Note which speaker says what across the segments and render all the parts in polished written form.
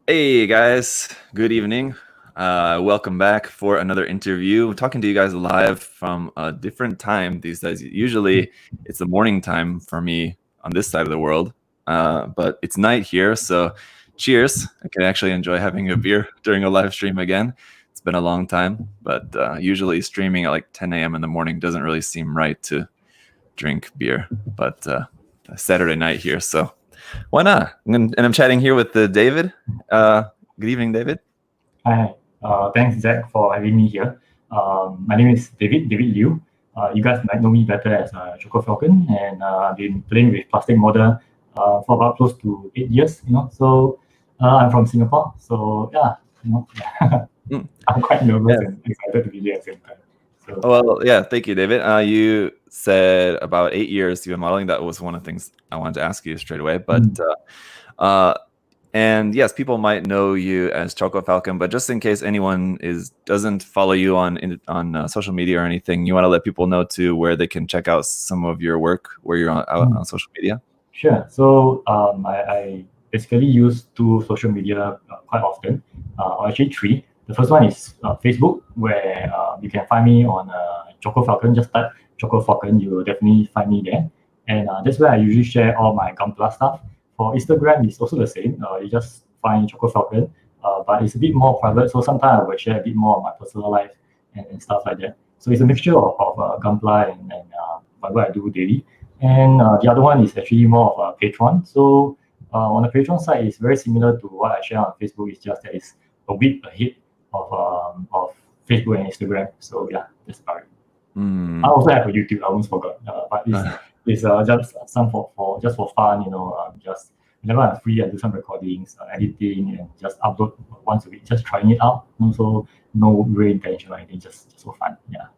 Speaker 1: Hey guys, good evening. Welcome back for another interview. I'm talking to you guys live from a different time these days. Usually it's the morning time for me on this side of the world, but it's night here. So cheers. I can actually enjoy having a beer during a live stream again. It's been a long time, but usually streaming at like 10 a.m. in the morning doesn't really seem right to drink beer, but Saturday night here, so why not? And I'm chatting here with David. Good evening, David.
Speaker 2: Hi, thanks Zach for having me here. My name is David Liew. You guys might know me better as Chocofalcon, and I've been playing with plastic model for about close to 8 years. So I'm from Singapore. So yeah, I'm quite nervous and excited to be here at the same time. So,
Speaker 1: Well, yeah, thank you, David. You said about 8 years you've been modeling. That was one of the things I wanted to ask you straight away. But and yes, people might know you as Chocofalcon, but just in case anyone doesn't follow you on social media or anything, you want to let people know too where they can check out some of your work, where you're out on social media.
Speaker 2: Sure. So I basically use two social media quite often, or actually three. The first one is Facebook, where you can find me on Chocofalcon. Just type Chocofalcon, you will definitely find me there. And that's where I usually share all my Gunpla stuff. For Instagram, it's also the same. You just find Chocofalcon, but it's a bit more private. So sometimes I will share a bit more of my personal life and stuff like that. So it's a mixture of Gunpla and what I do daily. And the other one is actually more of a Patreon. So on the Patreon side, it's very similar to what I share on Facebook. It's just that it's a week ahead of Facebook and Instagram. So yeah, that's about it. I also have a YouTube. I almost forgot, but it's just some for fun. Just whenever I'm free, I do some recordings, editing, and just upload once a week. Just trying it out. So no real intention or anything. Just for fun. Yeah.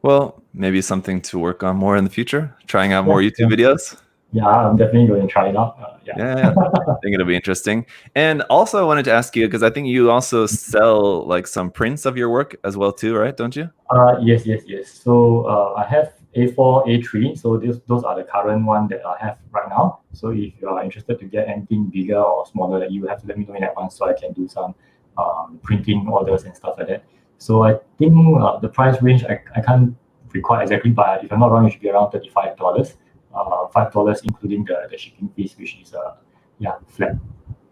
Speaker 1: Well, maybe something to work on more in the future. Trying out more YouTube videos.
Speaker 2: Yeah, I'm definitely going to try it out.
Speaker 1: Yeah, I think it'll be interesting. And also, I wanted to ask you because I think you also sell like some prints of your work as well too, right? Don't you?
Speaker 2: Yes. So I have A4, A3. So those are the current one that I have right now. So if you are interested to get anything bigger or smaller, that you have to let me know in advance so I can do some printing orders and stuff like that. So I think the price range I can't recall exactly, but if I'm not wrong, it should be around $35. $5 including the shipping fees, which is flat.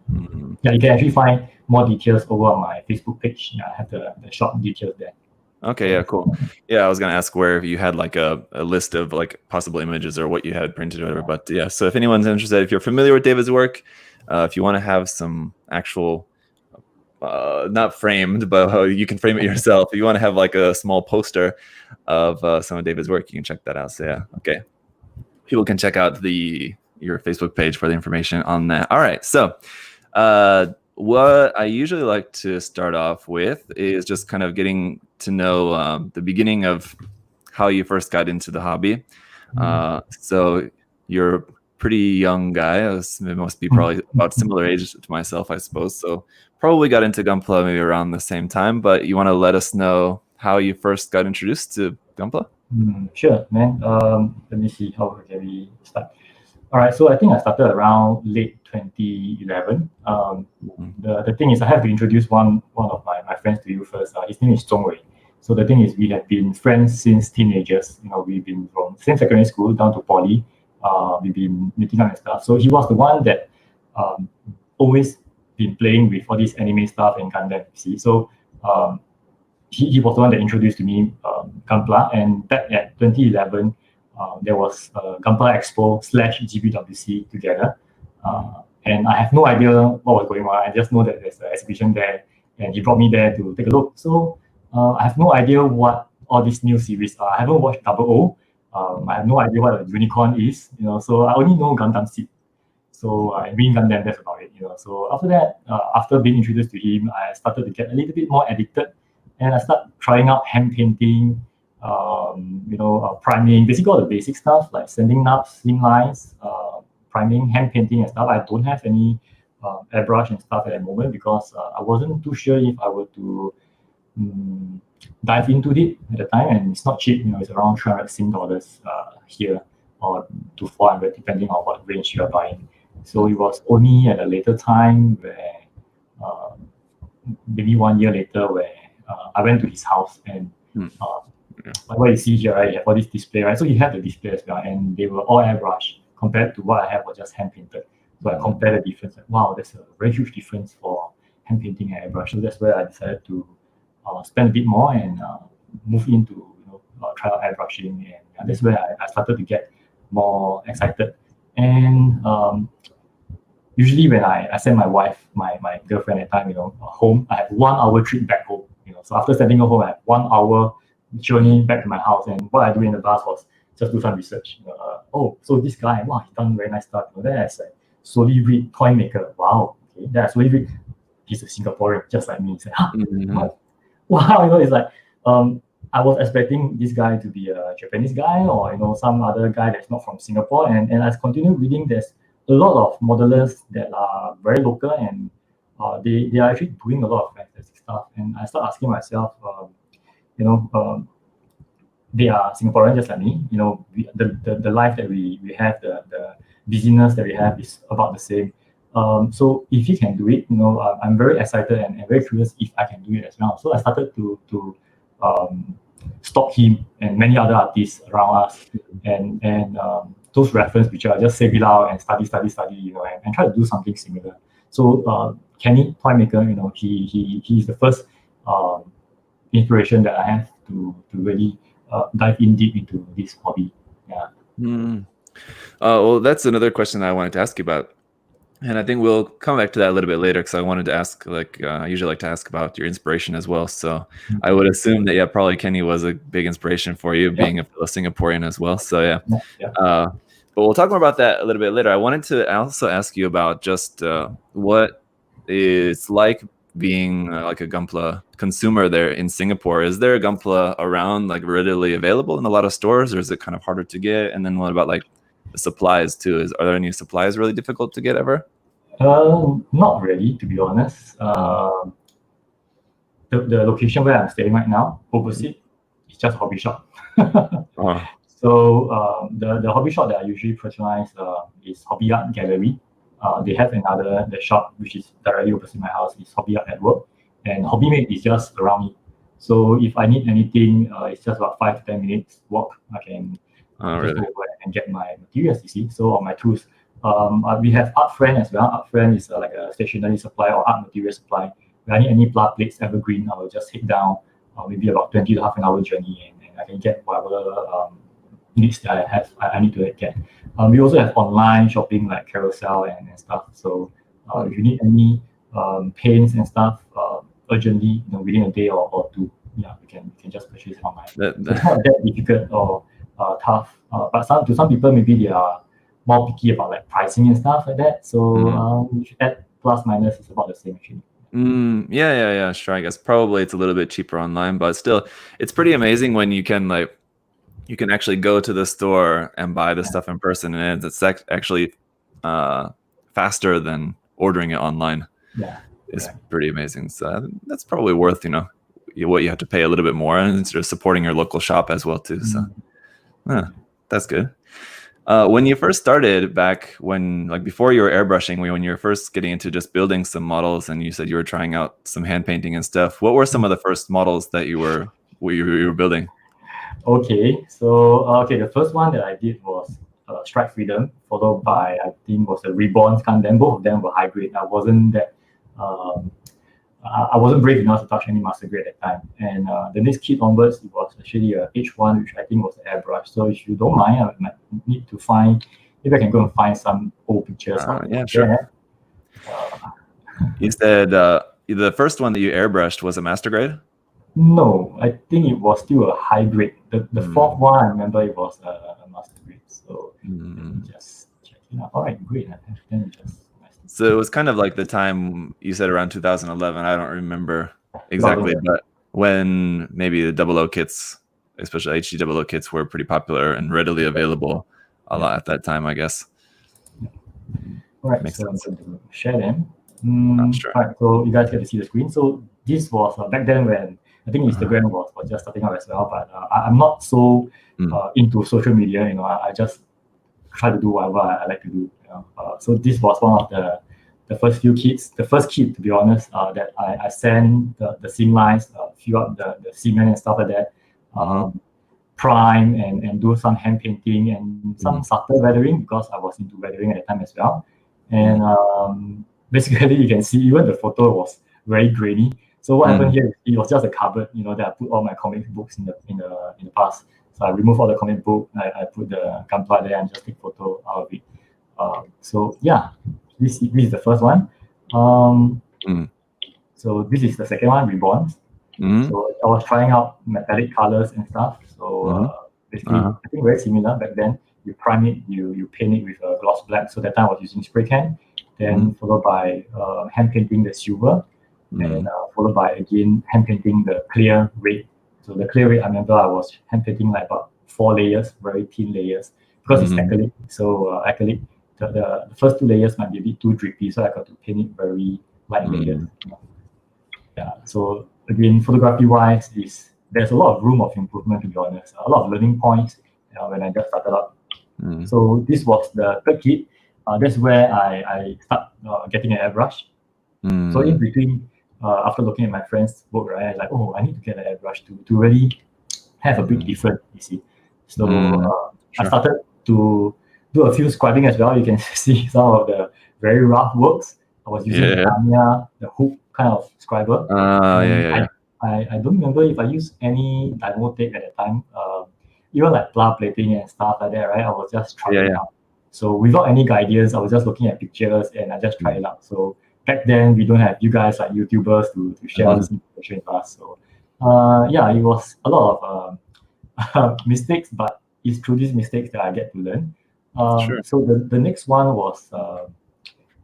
Speaker 2: Yeah, you can actually find more details over on my Facebook page. Yeah, I have the short details there.
Speaker 1: Okay, yeah, cool. Yeah, I was gonna ask where you had like a list of like possible images or what you had printed or whatever. But yeah, so if anyone's interested, if you're familiar with David's work, if you want to have some actual, not framed, but you can frame it yourself. If you want to have like a small poster of some of David's work, you can check that out. So yeah, okay. People can check out your Facebook page for the information on that. All right, so what I usually like to start off with is just kind of getting to know the beginning of how you first got into the hobby. So you're a pretty young guy. It must be probably about similar age to myself, I suppose. So probably got into Gunpla maybe around the same time. But you want to let us know how you first got introduced to Gunpla?
Speaker 2: Sure, man. Let me see how can we start. All right, so I think I started around late 2011. The thing is, I have to introduce one of my friends to you first. His name is Zhongwei. So the thing is, we have been friends since teenagers. We've been from same secondary school down to poly. We've been meeting up and stuff. So he was the one that always been playing with all these anime stuff and Gundam. See, so he was the one that introduced to me Gunpla, and back at 2011, there was Gunpla Expo / GBWC together, and I have no idea what was going on. I just know that there's an exhibition there, and he brought me there to take a look. So I have no idea what all these new series are. I haven't watched Double O. I have no idea what a unicorn is. So I only know Gundam Seed. So in Green Gundam, that's about it. So after that, after being introduced to him, I started to get a little bit more addicted. And I started trying out hand painting, priming, basically all the basic stuff like sanding knobs, slim lines, priming, hand painting and stuff. I don't have any airbrush and stuff at the moment because I wasn't too sure if I were to dive into it at the time. And it's not cheap, it's around $300 here or to 400 depending on what range you are buying. So it was only at a later time where maybe 1 year later, where I went to his house, and like what you see here, right? You have all this display, right? So he had the display as well, and they were all airbrush compared to what I have was just hand painted. So I compared the difference. Like, wow, there's a very huge difference for hand painting and airbrush. So that's where I decided to spend a bit more and move into try out airbrushing, and that's where I started to get more excited. And usually when I send my wife, my girlfriend at the time, home, I have 1 hour trip back home. So after sending her home, I have 1 hour journey back to my house, and what I do in the bus was just do some research. So this guy, wow, he's done very nice stuff. Then I like slowly read Toy Maker. Wow, okay. Then I slowly read, he's a Singaporean, just like me. It's like, wow, it's like I was expecting this guy to be a Japanese guy or some other guy that's not from Singapore. And as I continue reading, there's a lot of modelers that are very local, and they are actually doing a lot of fantastic stuff. And I start asking myself, they are Singaporean just like me. The life that we have, the busyness that we have is about the same. So if he can do it, I'm very excited and very curious if I can do it as well. So I started to stalk him and many other artists around us, and those reference which I just save it out and study, and try to do something similar. So Kenny Toy Maker, he's the first inspiration that I have to really dive in deep into this hobby.
Speaker 1: Well, that's another question I wanted to ask you about. And I think we'll come back to that a little bit later, because I wanted to ask, I usually like to ask about your inspiration as well. So I would assume that, probably Kenny was a big inspiration for you, being a fellow Singaporean as well. So but we'll talk more about that a little bit later. I wanted to also ask you about just what it's like being like a Gunpla consumer there in Singapore. Is there a Gunpla around, like readily available in a lot of stores, or is it kind of harder to get? And then what about like the supplies too? Are there any supplies really difficult to get ever?
Speaker 2: Not really, to be honest. The location where I'm staying right now, opposite, it's just a hobby shop. So the hobby shop that I usually patronize is Hobby Art Gallery. They have the shop which is directly opposite my house is Hobby Art at Work, and Hobby Mate is just around me. So if I need anything, it's just about 5 to 10 minutes walk. I can just go over and get my materials, you see. So all my tools. We have Art Friend as well. Art Friend is like a stationery supply or art material supply. If I need any plat plates, evergreen, I will just head down, maybe about 20 to half an hour journey, and I can get whatever needs that I need to get. We also have online shopping like Carousel and stuff. So if you need any paints and stuff urgently, within a day or two, we can just purchase it online. It's not that difficult or tough. But to some people, maybe they are more picky about like pricing and stuff like that. So you should add plus minus is about the same actually.
Speaker 1: Sure. I guess probably it's a little bit cheaper online, but still, it's pretty amazing when you can actually go to the store and buy the stuff in person, and it's actually faster than ordering it online. It's pretty amazing. So that's probably worth what you have to pay a little bit more, and sort of supporting your local shop as well too. So that's good. When you first started back before you were airbrushing, when you were first getting into just building some models, and you said you were trying out some hand painting and stuff, what were some of the first models that you were building?
Speaker 2: Okay, so the first one that I did was Strike Freedom, followed by I think was a Reborn Gundam. Both of them were high grade. I wasn't brave enough to touch any master grade at that time. And the next kit onwards, it was actually a H1, which I think was an airbrush. So if you don't mind, I might need to find, maybe I can go and find some old pictures.
Speaker 1: Sure. You said the first one that you airbrushed was a master grade?
Speaker 2: No, I think it was still a high grade. The fourth one, I remember it was a master grade. So just check it out. All right, great.
Speaker 1: So it was kind of like the time you said around 2011. I don't remember exactly, but when maybe the 00 kits, especially HD 00 kits, were pretty popular and readily available a lot at that time, I guess.
Speaker 2: All right, so I'm going to share them.
Speaker 1: Sure.
Speaker 2: All right, so you guys get to see the screen. So this was back then when I think Instagram was just starting out as well, but I'm not so into social media. I just try to do whatever I like to do. So this was one of the first few kits. The first kit, to be honest, that I sent the seam lines, fill up the cement and stuff like that, prime and do some hand painting and some subtle weathering, because I was into weathering at the time as well. And basically, you can see even the photo was very grainy. So what happened here? It was just a cupboard, that I put all my comic books in the past. So I removed all the comic book. I put the Gunpla there and just take photo out of it. So yeah, this is the first one. So this is the second one, Reborn. So I was trying out metallic colors and stuff. So basically, I think very similar back then. You prime it, you paint it with a gloss black. So that time I was using spray can. Then followed by hand painting the silver. And followed by again hand painting the clear red. So the clear red, I remember I was hand painting like about 4 layers, very thin layers, because it's acrylic. So acrylic, the first 2 layers might be a bit too drippy, so I got to paint it very light layers. Yeah. So again, photography wise, there's a lot of room of improvement, to be honest. A lot of learning points when I just started up. So this was the third kit. That's where I start getting an airbrush. So in between, after looking at my friend's work, right, I was like, oh, I need to get an airbrush to really have a big difference, you see. So I started to do a few scribing as well. You can see some of the very rough works. I was using Tamiya, the hook kind of scriber. I don't remember if I used any dynamo tape at the time. Even like pla plating and stuff like that, right? I was just trying it out. So without any guidance, I was just looking at pictures and I just tried it out. So back then, we don't have you guys like YouTubers to share all this information with us. So it was a lot of mistakes, but it's through these mistakes that I get to learn. So the next one was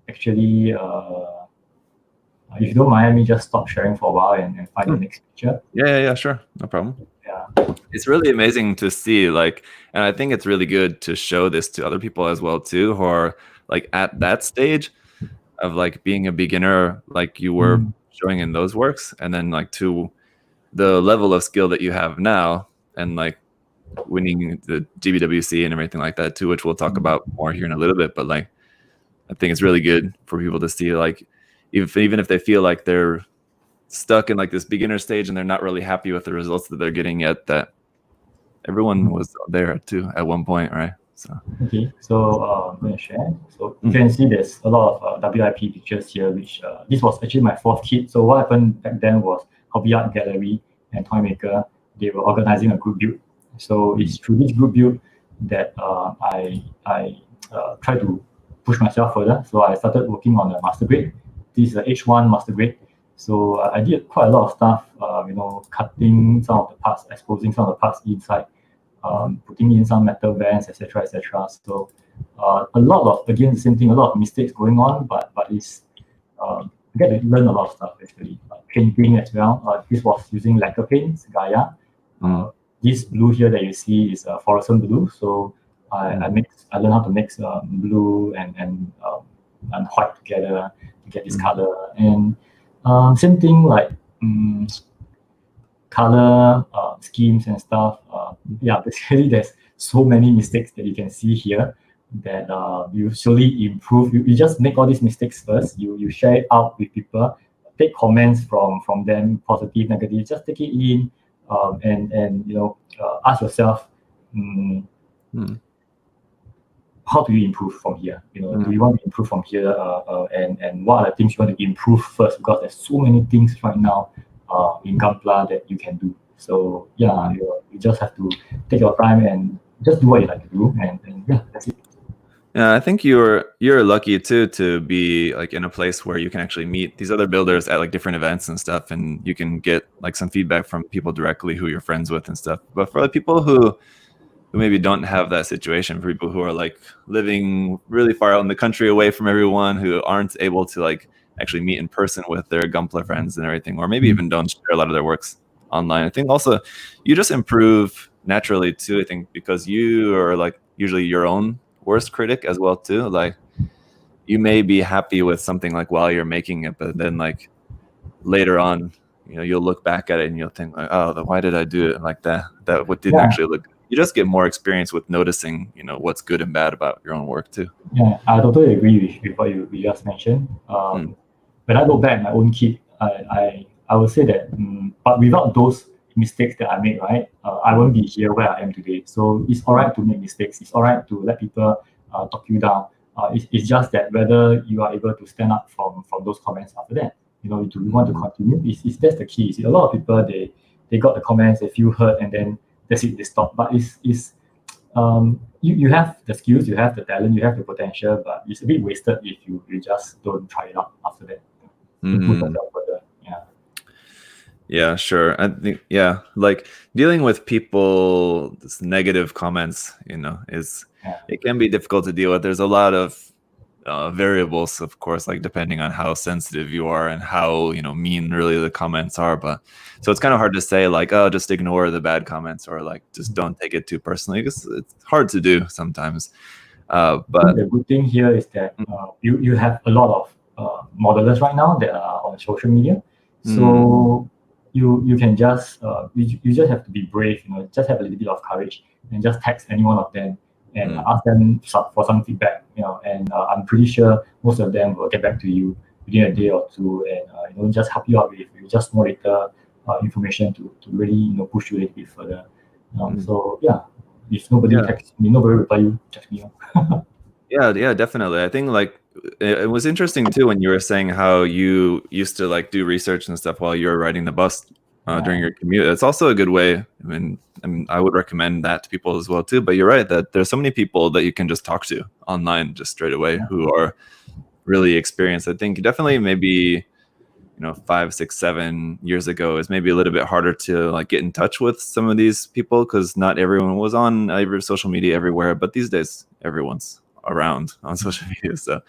Speaker 2: actually, if you don't mind me, just stop sharing for a while and find the next picture.
Speaker 1: Yeah, sure, no problem. It's really amazing to see, and I think it's really good to show this to other people as well too, who are at that stage of being a beginner, like you were showing in those works, and then to the level of skill that you have now, and winning the GBWC and everything like that too, which we'll talk about more here in a little bit. But I think it's really good for people to see, even if they feel like they're stuck in this beginner stage and they're not really happy with the results that they're getting yet, that everyone was there too at one point, right? So I'm going to share. So you can see there's a lot of WIP pictures here, which this was actually my 4th kit. So what happened back then was Hobby Art Gallery and Toy Maker, they were organizing a group build. So it's through this group build that I tried to push myself further. So I started working on a master grade. This is a H1 master grade. So I did quite a lot of stuff, cutting some of the parts, exposing some of the parts inside, putting in some metal bands, etc., etc. So a lot of, again, the same thing, a lot of mistakes going on, but it's I get to learn a lot of stuff actually. Painting as well. This was using lacquer paints, Gaia. This blue here that you see is fluorescent blue. So I learned how to mix blue and white together to get this color. And same thing color schemes and stuff. Basically there's so many mistakes that you can see here that you slowly improve. You just make all these mistakes first. You share it out with people, take comments from them, positive, negative. Just take it in, and ask yourself, how do you improve from here? Do you want to improve from here? And what are the things you want to improve first? Because there's so many things right now in Gunpla that you can do. So you just have to take your time and just do what you like to do, and that's it. Yeah, I think you're lucky too to be in a place where you can actually meet these other builders at different events and stuff, and you can get some feedback from people directly who you're friends with and stuff. But for the people who maybe don't have that situation, for people who are living really far out in the country away from everyone, who aren't able to actually meet in person with their Gunpla friends and everything, or maybe even don't share a lot of their works online, I think also you just improve naturally too, I think, because you are usually your own worst critic as well too. You may be happy with something while you're making it, but then later on, you'll look back at it and you'll think oh, why did I do it like that? That what didn't actually look good. you just get more experience with noticing, what's good and bad about your own work too.
Speaker 2: Yeah, I totally agree with what you just mentioned. When I look back at my own kid, I would say that, but without those mistakes that I made, right, I won't be here where I am today. So it's all right to make mistakes. It's all right to let people talk you down. It's just that whether you are able to stand up from those comments after that. Do you want to continue? That's the key. See, a lot of people they got the comments, they feel hurt, and then that's it, they stop. But you have the skills, you have the talent, you have the potential, but it's a bit wasted if you just don't try it out after that. To put yourself further.
Speaker 1: Yeah, sure. I think, like dealing with people's negative comments, it can be difficult to deal with. There's a lot of variables, of course, like depending on how sensitive you are and how mean really the comments are. But so it's kind of hard to say like, oh, just ignore the bad comments, or like just don't take it too personally, because it's hard to do sometimes. But
Speaker 2: the good thing here is that you have a lot of modelers right now that are on social media, so you can just you just have to be brave, just have a little bit of courage and just text any one of them and ask them for some feedback, and I'm pretty sure most of them will get back to you within a day or two, and just help you out with just more little information to really push you a little bit further. So yeah, if nobody texts me, nobody reply you, text me.
Speaker 1: Yeah, definitely. I think like it was interesting too when you were saying how you used to like do research and stuff while you were riding the bus during your commute. It's also a good way. I mean, I would recommend that to people as well too. But you're right that there's so many people that you can just talk to online just straight away who are really experienced. I think definitely maybe 5, 6, 7 years ago is maybe a little bit harder to like get in touch with some of these people, because not everyone was on every social media everywhere. But these days, everyone's around on social media, so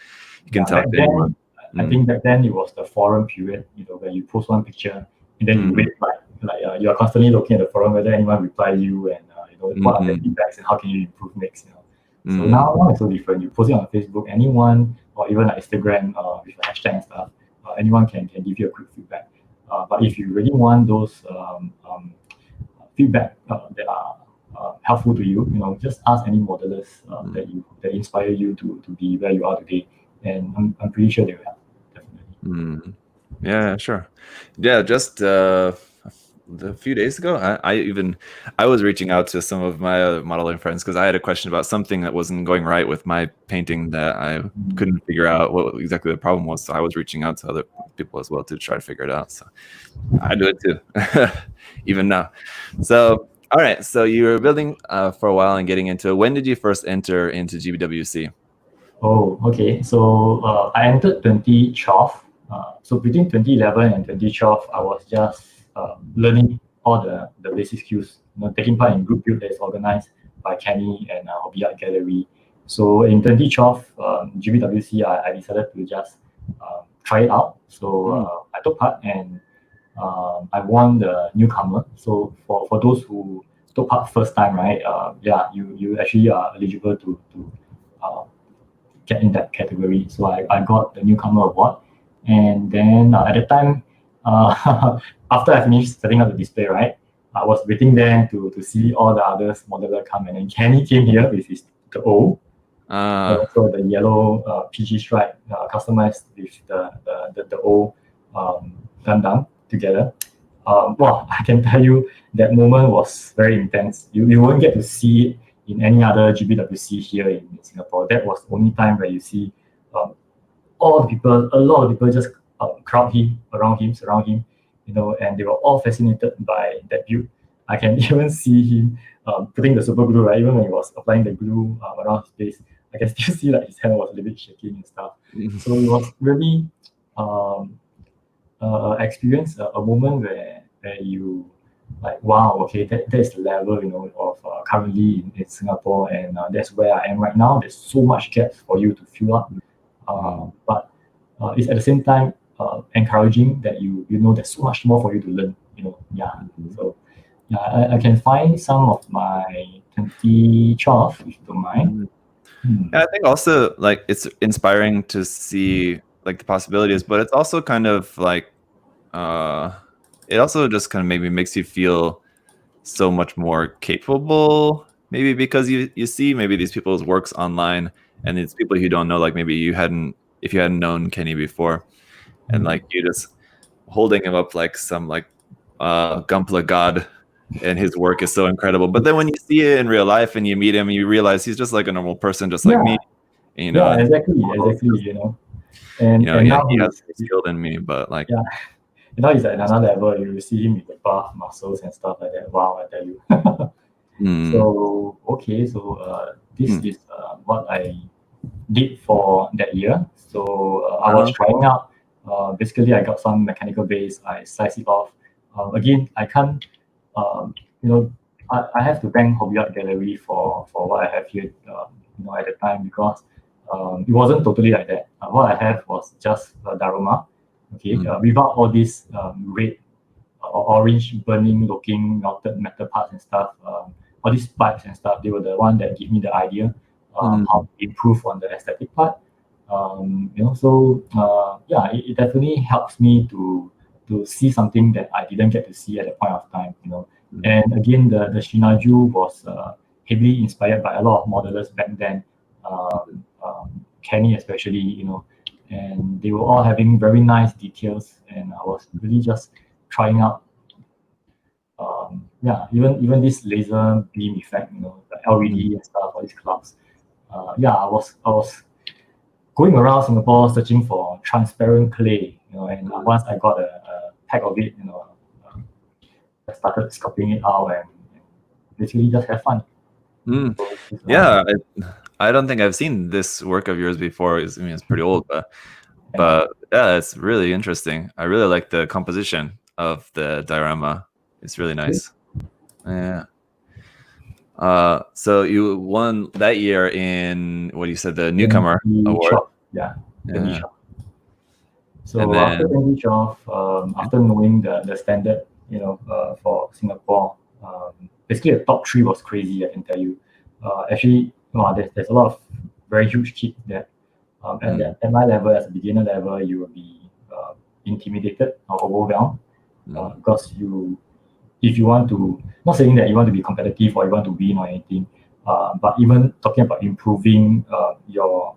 Speaker 1: you can talk to anyone.
Speaker 2: I think back then it was the forum period, where you post one picture and then you wait like you are constantly looking at the forum whether anyone reply you, and what are the feedbacks and how can you improve next. So now it's so different. You post it on Facebook, anyone, or even like Instagram with a hashtag and stuff, anyone can give you a quick feedback. But if you really want those feedback that are helpful to you, just ask any modelers that inspire you to be where you are today, and I'm pretty sure they will help. Definitely.
Speaker 1: Yeah, sure. Yeah, just a few days ago, I was reaching out to some of my modeling friends because I had a question about something that wasn't going right with my painting that I couldn't figure out what exactly the problem was. So I was reaching out to other people as well to try to figure it out. So I do it too, even now. So all right, so you were building for a while and getting into it. When did you first enter into GBWC?
Speaker 2: Oh, okay. So I entered 2012. So between 2011 and 2012, I was just learning all the basic skills, taking part in group build that is organized by Kenny and Hobby Art Gallery. So in 2012, GBWC, I decided to just try it out. So I took part, and I won the newcomer. So for those who took part first time, right? You actually are eligible to get in that category. So I got the newcomer award, and then at the time, after I finished setting up the display, right, I was waiting there to see all the others modeler come, and then Kenny came here with the O. So the yellow PG stripe customized with the O Gundam together. Well, I can tell you that moment was very intense. You won't get to see it in any other GBWC here in Singapore. That was the only time where you see a lot of people just crowd around him, surround him, and they were all fascinated by that build. I can even see him putting the super glue, right? Even when he was applying the glue around his face, I can still see like his hand was a little bit shaking and stuff. So it was really experience, a moment where you like, wow, okay, that is the level, of currently in Singapore, and that's where I am right now. There's so much gaps for you to fill up, but it's at the same time encouraging that you know there's so much more for you to learn. So I can find some of my 2012, if you don't mind.
Speaker 1: Yeah, I think also like it's inspiring to see like the possibilities, but it's also kind of like it also just kind of maybe makes you feel so much more capable maybe because you see maybe these people's works online, and it's people you don't know, like maybe if you hadn't known Kenny before, and like you just holding him up like some like Gunpla god, and his work is so incredible. But then when you see it in real life and you meet him, you realize he's just like a normal person, just like me. And, you know,
Speaker 2: exactly. And now
Speaker 1: he has skill than me, but like
Speaker 2: now he's at another level. You see him with the buff muscles and stuff like that. Wow, I tell you. So okay, so this is what I did for that year. So I was trying out. Basically, I got some mechanical base. I slice it off. Again, I can't. I have to thank Hobby Art Gallery for what I have here. At the time, because it wasn't totally like that. What I have was just diorama. Okay, without all these red or orange burning looking melted metal parts and stuff. All these pipes and stuff, they were the one that give me the idea how to improve on the aesthetic part. It definitely helps me to see something that I didn't get to see at that point of time. And again, the Shinaju was heavily inspired by a lot of modelers back then, Kenny especially, and they were all having very nice details, and I was really just trying out. Even this laser beam effect, the LED and stuff, all these clouds. I was going around Singapore searching for transparent clay, and once I got a pack of it, I started sculpting it out and basically just have fun.
Speaker 1: I don't think I've seen this work of yours before. It's pretty old, but yeah, it's really interesting. I really like the composition of the diorama. It's really nice. Yeah. So you won that year in what you said, the newcomer award.
Speaker 2: So after 2012, after knowing the standard, for Singapore, basically the top 3 was crazy. I can tell you. Actually, there's a lot of very huge kids that at my level, as a beginner level, you will be intimidated or overwhelmed because if you want to, not saying that you want to be competitive or you want to win or anything, but even talking about improving your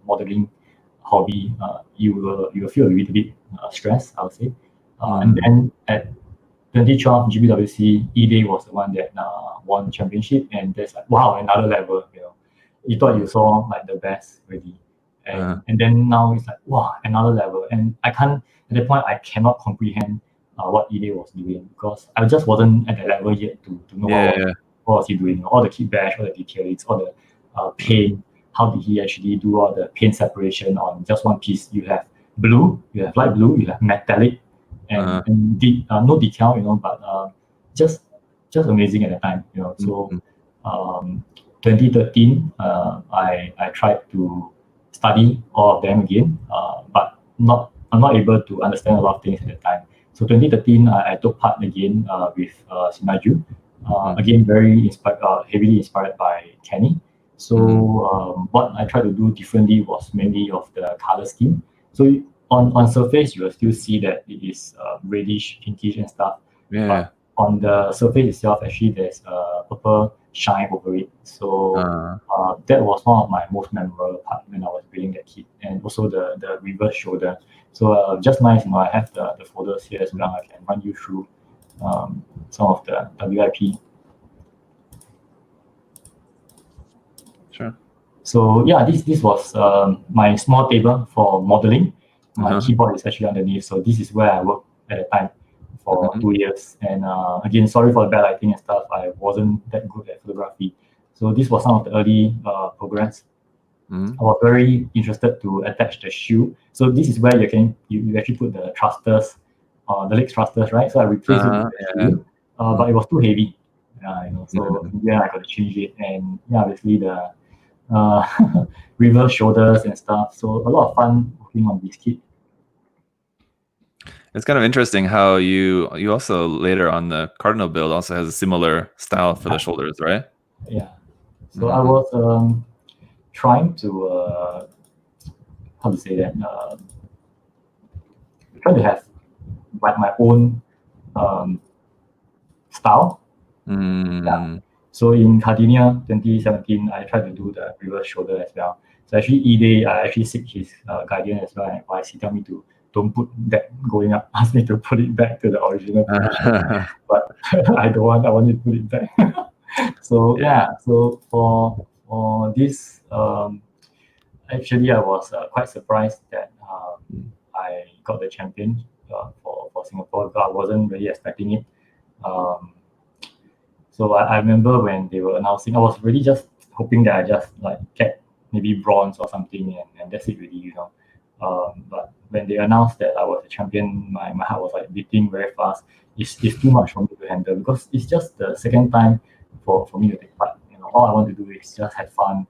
Speaker 2: modeling hobby, you will feel a little bit stressed, I would say. And then at 2012 GBWC, eBay was the one that won the championship, and there's like, wow, another level. You thought you saw like the best already, and then now it's like, wow, another level. And at that point I cannot comprehend what eBay was doing, because I just wasn't at that level yet to know what was he doing. All the kit bash, all the details, all the paint. How did he actually do all the paint separation on just one piece? You have blue, you have light blue, you have metallic, and no detail, but just amazing at the time, So 2013, I tried to study all of them again, but I'm not able to understand a lot of things at the time. So 2013, I took part again with Shinaju. Again, very heavily inspired by Kenny. So what I tried to do differently was mainly of the color scheme. So on surface, you will still see that it is reddish, pinkish and stuff. But on the surface itself, actually, there's a purple shine over it. So that was one of my most memorable part when I was building that kit, and also the reverse shoulder. So just nice, I have the folders here as well. I can run you through some of the WIP.
Speaker 1: Sure.
Speaker 2: So yeah, this was my small table for modeling. My keyboard is actually underneath, so this is where I worked at the time for 2 years. And again, sorry for the bad lighting and stuff. I wasn't that good at photography, so this was some of the early progress. I was very interested to attach the shoe. So this is where you actually put the thrusters, the leg thrusters, right? So I replaced it with the shoe, but it was too heavy. So I got to change it, and obviously the reverse shoulders and stuff. So a lot of fun working on this kit.
Speaker 1: It's kind of interesting how you also later on the Cardinal build also has a similar style for the shoulders, right?
Speaker 2: Yeah. So I was trying to how to say that trying to have like my own style. So in Cardinia 2017, I tried to do the reverse shoulder as well. So actually E-Day, I actually seek his guidance as well, and advice. He tell me to don't put that going up, ask me to put it back to the original position. But I don't want, I want you to put it back. So so for this, actually I was quite surprised that I got the champion for Singapore, because I wasn't really expecting it. So I remember when they were announcing, I was really just hoping that I just like get maybe bronze or something, and that's it really, But when they announced that I was a champion, my heart was like beating very fast. It's too much for me to handle, because it's just the second time for me to take part. All I want to do is just have fun.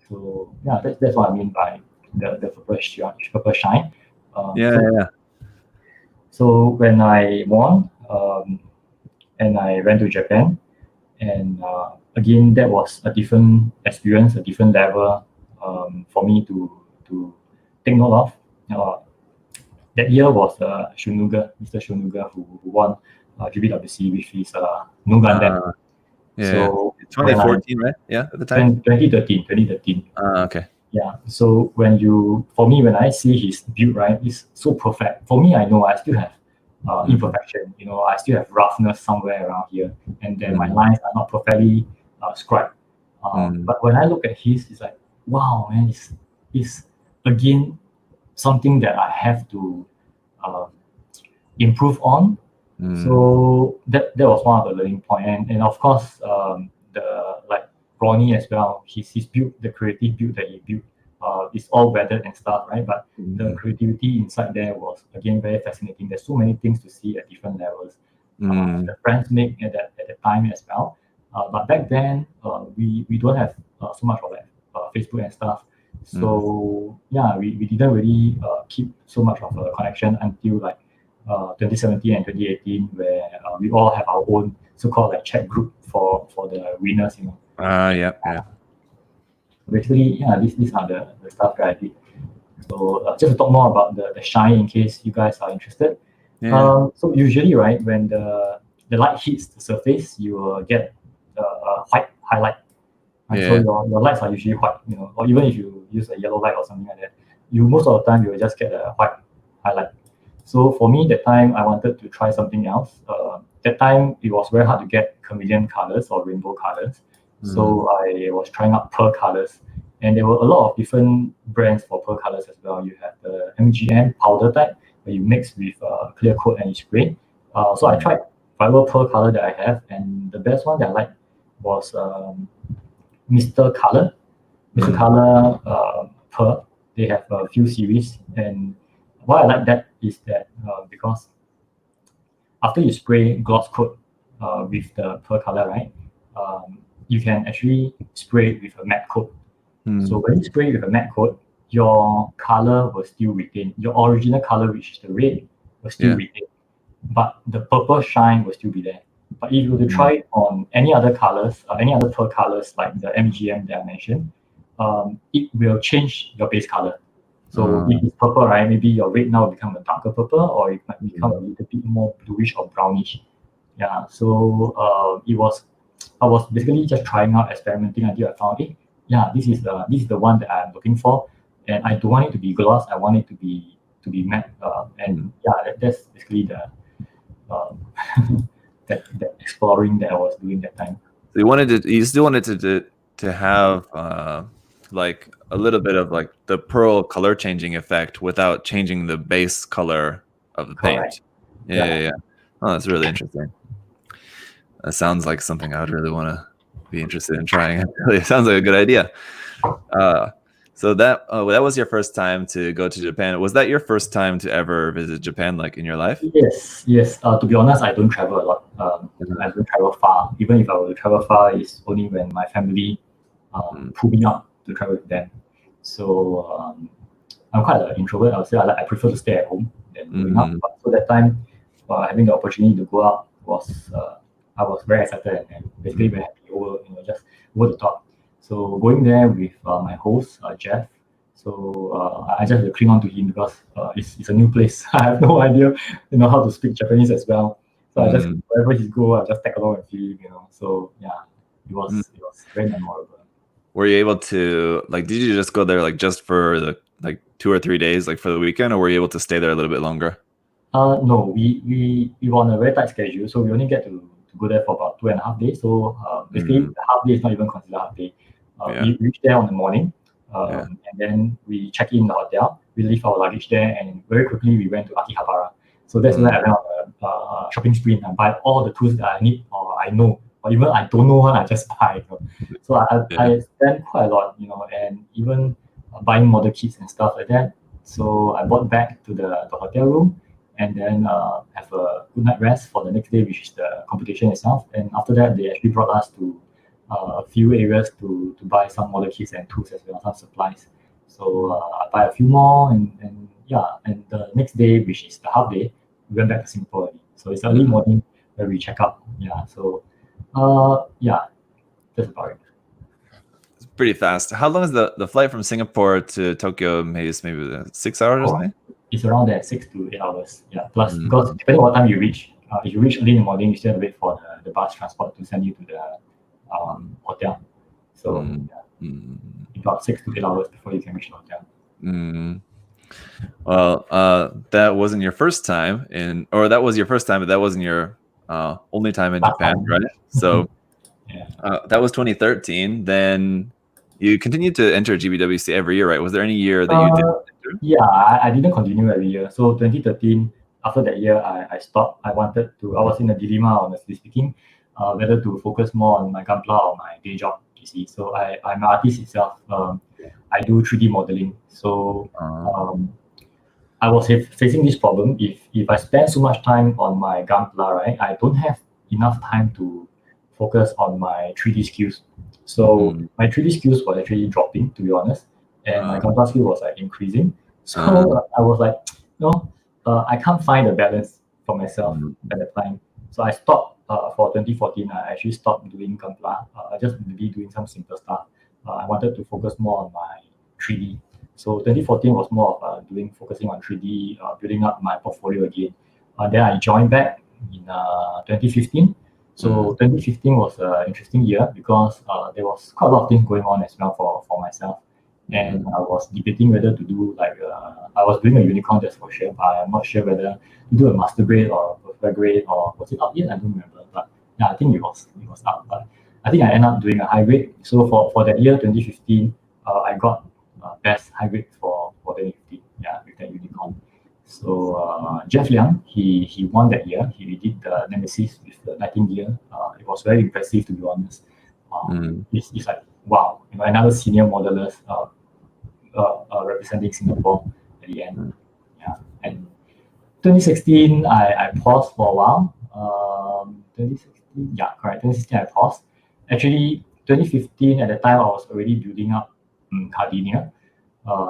Speaker 2: So yeah, that's what I mean by the purple shine. So when I won, and I went to Japan, and again that was a different experience, a different level for me to take note of. That year was Mr. Shunuga, who won GBWC with his No Gundam. So
Speaker 1: 2014, right? Yeah, at the time.
Speaker 2: 2013.
Speaker 1: Okay.
Speaker 2: Yeah. So when I see his build, right, it's so perfect. For me, I know I still have imperfection. I still have roughness somewhere around here, and then my lines are not perfectly scribed. But when I look at his, it's like, wow, man, it's again something that I have to improve on. So that was one of the learning point, and of course the like Ronnie as well. His build, the creative build that he built, is all weathered and stuff, right? But the creativity inside there was again very fascinating. There's so many things to see at different levels. The friends make at the time as well. But back then we don't have so much of like Facebook and stuff. So yeah, we didn't really keep so much of a connection until like 2017 and 2018, where we all have our own so-called like chat group for the winners.
Speaker 1: Yeah.
Speaker 2: Basically, yeah, these are the stuff that I did. So just to talk more about the shine, in case you guys are interested. So usually, right, when the light hits the surface, you will get a white highlight. Right? So your lights are usually white, or even if you use a yellow light or something like that, most of the time you will just get a white highlight. So for me, that time I wanted to try something else. That time it was very hard to get chameleon colors or rainbow colors. So I was trying out pearl colors, and there were a lot of different brands for pearl colors as well. You have the MGM powder type, where you mix with clear coat and you spray. So I tried whatever pearl color that I have, and the best one that I liked was Mr. Color. Mr. Color pearl. They have a few series, and why I like that is that because after you spray gloss coat with the pearl color, right, you can actually spray it with a matte coat. So when you spray with a matte coat, your color will still retain. Your original color, which is the red, will still retain, but the purple shine will still be there. But if you were to try it on any other colors, any other pearl colors like the MGM that I mentioned, it will change your base color. So if it's purple, right, maybe your red now will become a darker purple, or it might become a little bit more bluish or brownish. Yeah. So I was basically just trying out, experimenting until I found it. Yeah, this is the one that I'm looking for, and I don't want it to be gloss. I want it to be matte. And yeah, that's basically the that exploring that I was doing that time.
Speaker 1: So you still wanted to have like a little bit of like the pearl color changing effect without changing the base color of the paint.
Speaker 2: Correct.
Speaker 1: Yeah. Oh, that's really interesting. That sounds like something I would really want to be interested in trying. It sounds like a good idea. So that was your first time to go to Japan. Was that your first time to ever visit Japan, like in your life?
Speaker 2: Yes. To be honest, I don't travel a lot. I don't travel far. Even if I were to travel far, it's only when my family pull me up to travel with them. So I'm quite an introvert. I would say I prefer to stay at home than going out. But so that time, having the opportunity to go out was I was very excited and basically very happy just over the top. So going there with my host Jeff. So I just had to cling on to him because it's a new place. I have no idea how to speak Japanese as well. So I just wherever he go, I just tag along with him, So yeah, it was very memorable.
Speaker 1: Were you able to did you just go there just for the 2 or 3 days, for the weekend, or were you able to stay there a little bit longer?
Speaker 2: No, we were on a very tight schedule, so we only get to go there for about 2.5 days. So basically, the half day is not even considered half day. We reach there on the morning, and then we check in the hotel. We leave our luggage there, and very quickly we went to Akihabara. So that's when I went on a shopping spree and buy all the tools that I need or I know, or even I don't know one, I just buy. So I spent quite a lot, and even buying model kits and stuff like that. So I bought back to the hotel room, and then have a good night rest for the next day, which is the competition itself. And after that, they actually brought us to a few areas to buy some model kits and tools as well, some supplies. So I buy a few more, and the next day, which is the half day, we went back to Singapore already. So it's early morning where we check out. Yeah, so that's about it.
Speaker 1: It's pretty fast. How long is the flight from Singapore to Tokyo? Maybe 6 hours or something?
Speaker 2: It's around there, 6 to 8 hours. Yeah, plus because depending on what time you reach, if you reach early in the morning, you still have to wait for the bus transport to send you to the hotel. So about 6 to 8 hours before you can reach the hotel.
Speaker 1: Well, that wasn't your first time that was your first time, but that wasn't your only time in Japan, right? So that was 2013. Then you continued to enter GBWC every year, right? Was there any year that you didn't enter?
Speaker 2: Yeah, I didn't continue every year. So 2013, after that year, I stopped. I was in a dilemma, honestly speaking, whether to focus more on my Gunpla or my day job, you see. So I'm an artist itself. I do 3D modeling. So I was facing this problem. If I spend so much time on my Gunpla, right, I don't have enough time to focus on my 3D skills. So my 3D skills were actually dropping, to be honest, and my Gunpla skill was increasing. So I was like, I can't find a balance for myself at that time. So I stopped for 2014. I actually stopped doing Gunpla. Just maybe doing some simple stuff. I wanted to focus more on my 3D. So 2014 was more of focusing on 3D, building up my portfolio again. Then I joined back in 2015. So 2015 was an interesting year because there was quite a lot of things going on as well for myself. And I was debating whether to do I was doing a unicorn, that's for sure, but I'm not sure whether to do a master grade or perfect grade, or was it up yet? I don't remember. But yeah, I think it was up. But I think I ended up doing a high grade. So for that year, 2015, I got best high grade for 2015. Yeah, with that unicorn. So Jeff Liang, he won that year. He did the Nemesis with the Nightingale. It was very impressive, to be honest. It's like, wow, another senior modeler representing Singapore at the end. Yeah, and 2016, I paused for a while. 2016, yeah, correct. 2016, I paused. Actually, 2015, at the time, I was already building up Cardinia.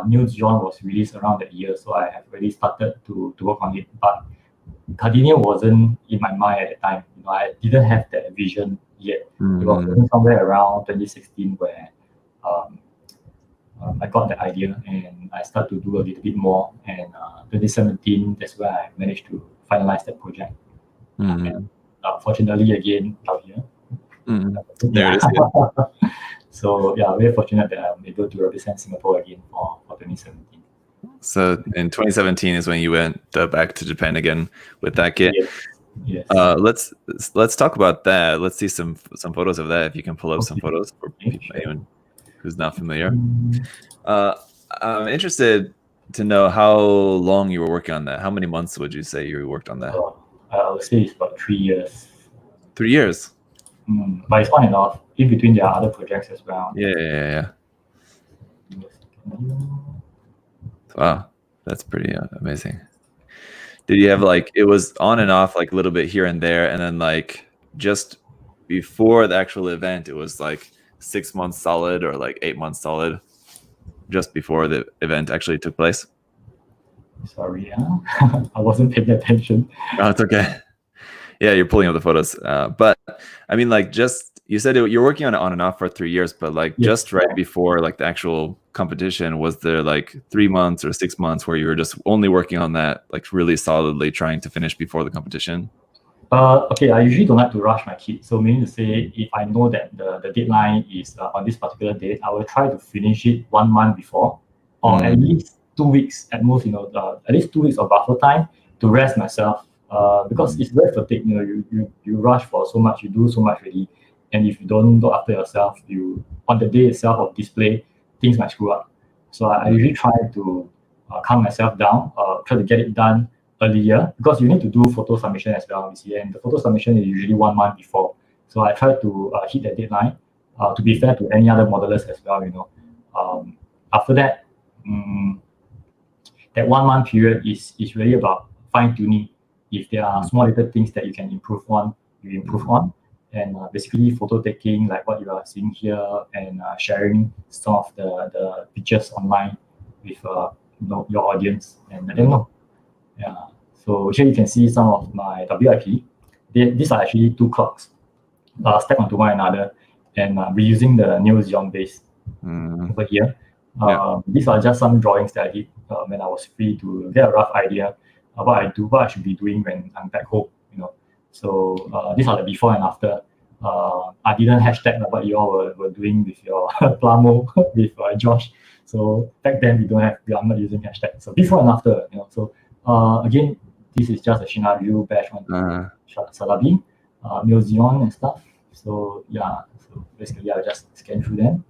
Speaker 2: New Zeon was released around that year, so I have already started to work on it. But Cardinia wasn't in my mind at the time. I didn't have that vision yet. It was somewhere around 2016 where I got the idea and I started to do a little bit more. And 2017, that's where I managed to finalize that project. And, fortunately, again, out here.
Speaker 1: There it is. Yeah.
Speaker 2: So yeah, very fortunate that I'm able to represent Singapore again for 2017.
Speaker 1: So in 2017 is when you went back to Japan again with that kit.
Speaker 2: Yes.
Speaker 1: Let's talk about that. Let's see some photos of that, if you can pull up some photos for anyone who's not familiar. I'm interested to know how long you were working on that. How many months would you say you worked on that?
Speaker 2: I would say it's about 3 years.
Speaker 1: 3 years.
Speaker 2: But it's on and off. In between, there are other projects as well.
Speaker 1: Yeah. Wow, that's pretty amazing. Did you have it was on and off, a little bit here and there, and then just before the actual event, it was 6 months solid or 8 months solid, just before the event actually took place?
Speaker 2: Sorry, I wasn't paying attention.
Speaker 1: Oh, it's okay. Yeah, you're pulling up the photos. But I mean, just you said you're working on it on and off for 3 years, but yes, just right before the actual competition, was there 3 months or 6 months where you were just only working on that really solidly, trying to finish before the competition?
Speaker 2: Okay, I usually don't like to rush my kit. So meaning to say, if I know that the deadline is on this particular date, I will try to finish it 1 month before, or at least 2 weeks at most. At least 2 weeks of buffer time to rest myself. Because it's very fatigued. You rush for so much, you do so much already, and if you don't look after yourself, you on the day itself of display, things might screw up. So I usually try to calm myself down, try to get it done earlier, because you need to do photo submission as well, you see, and the photo submission is usually 1 month before. So I try to hit that deadline, to be fair to any other modelers as well. After that, that 1 month period is really about fine tuning. If there are small little things that you can improve on, you improve on, and basically photo taking like what you are seeing here, and sharing some of the pictures online with your audience, and let them know. Yeah. So here you can see some of my WIP. These are actually two clocks stacked onto one another, and reusing the Neo Xeon base over here. These are just some drawings that I did when I was free, to get a rough idea of what I should be doing when I'm back home. So these are the before and after. I didn't hashtag what you all were doing with your plamo with Josh. So back then I'm not using hashtag. So before and after. So again, this is just a Shinaryu batch on Salabi, Neo Xeon and stuff. So yeah, so basically I'll just scan through them.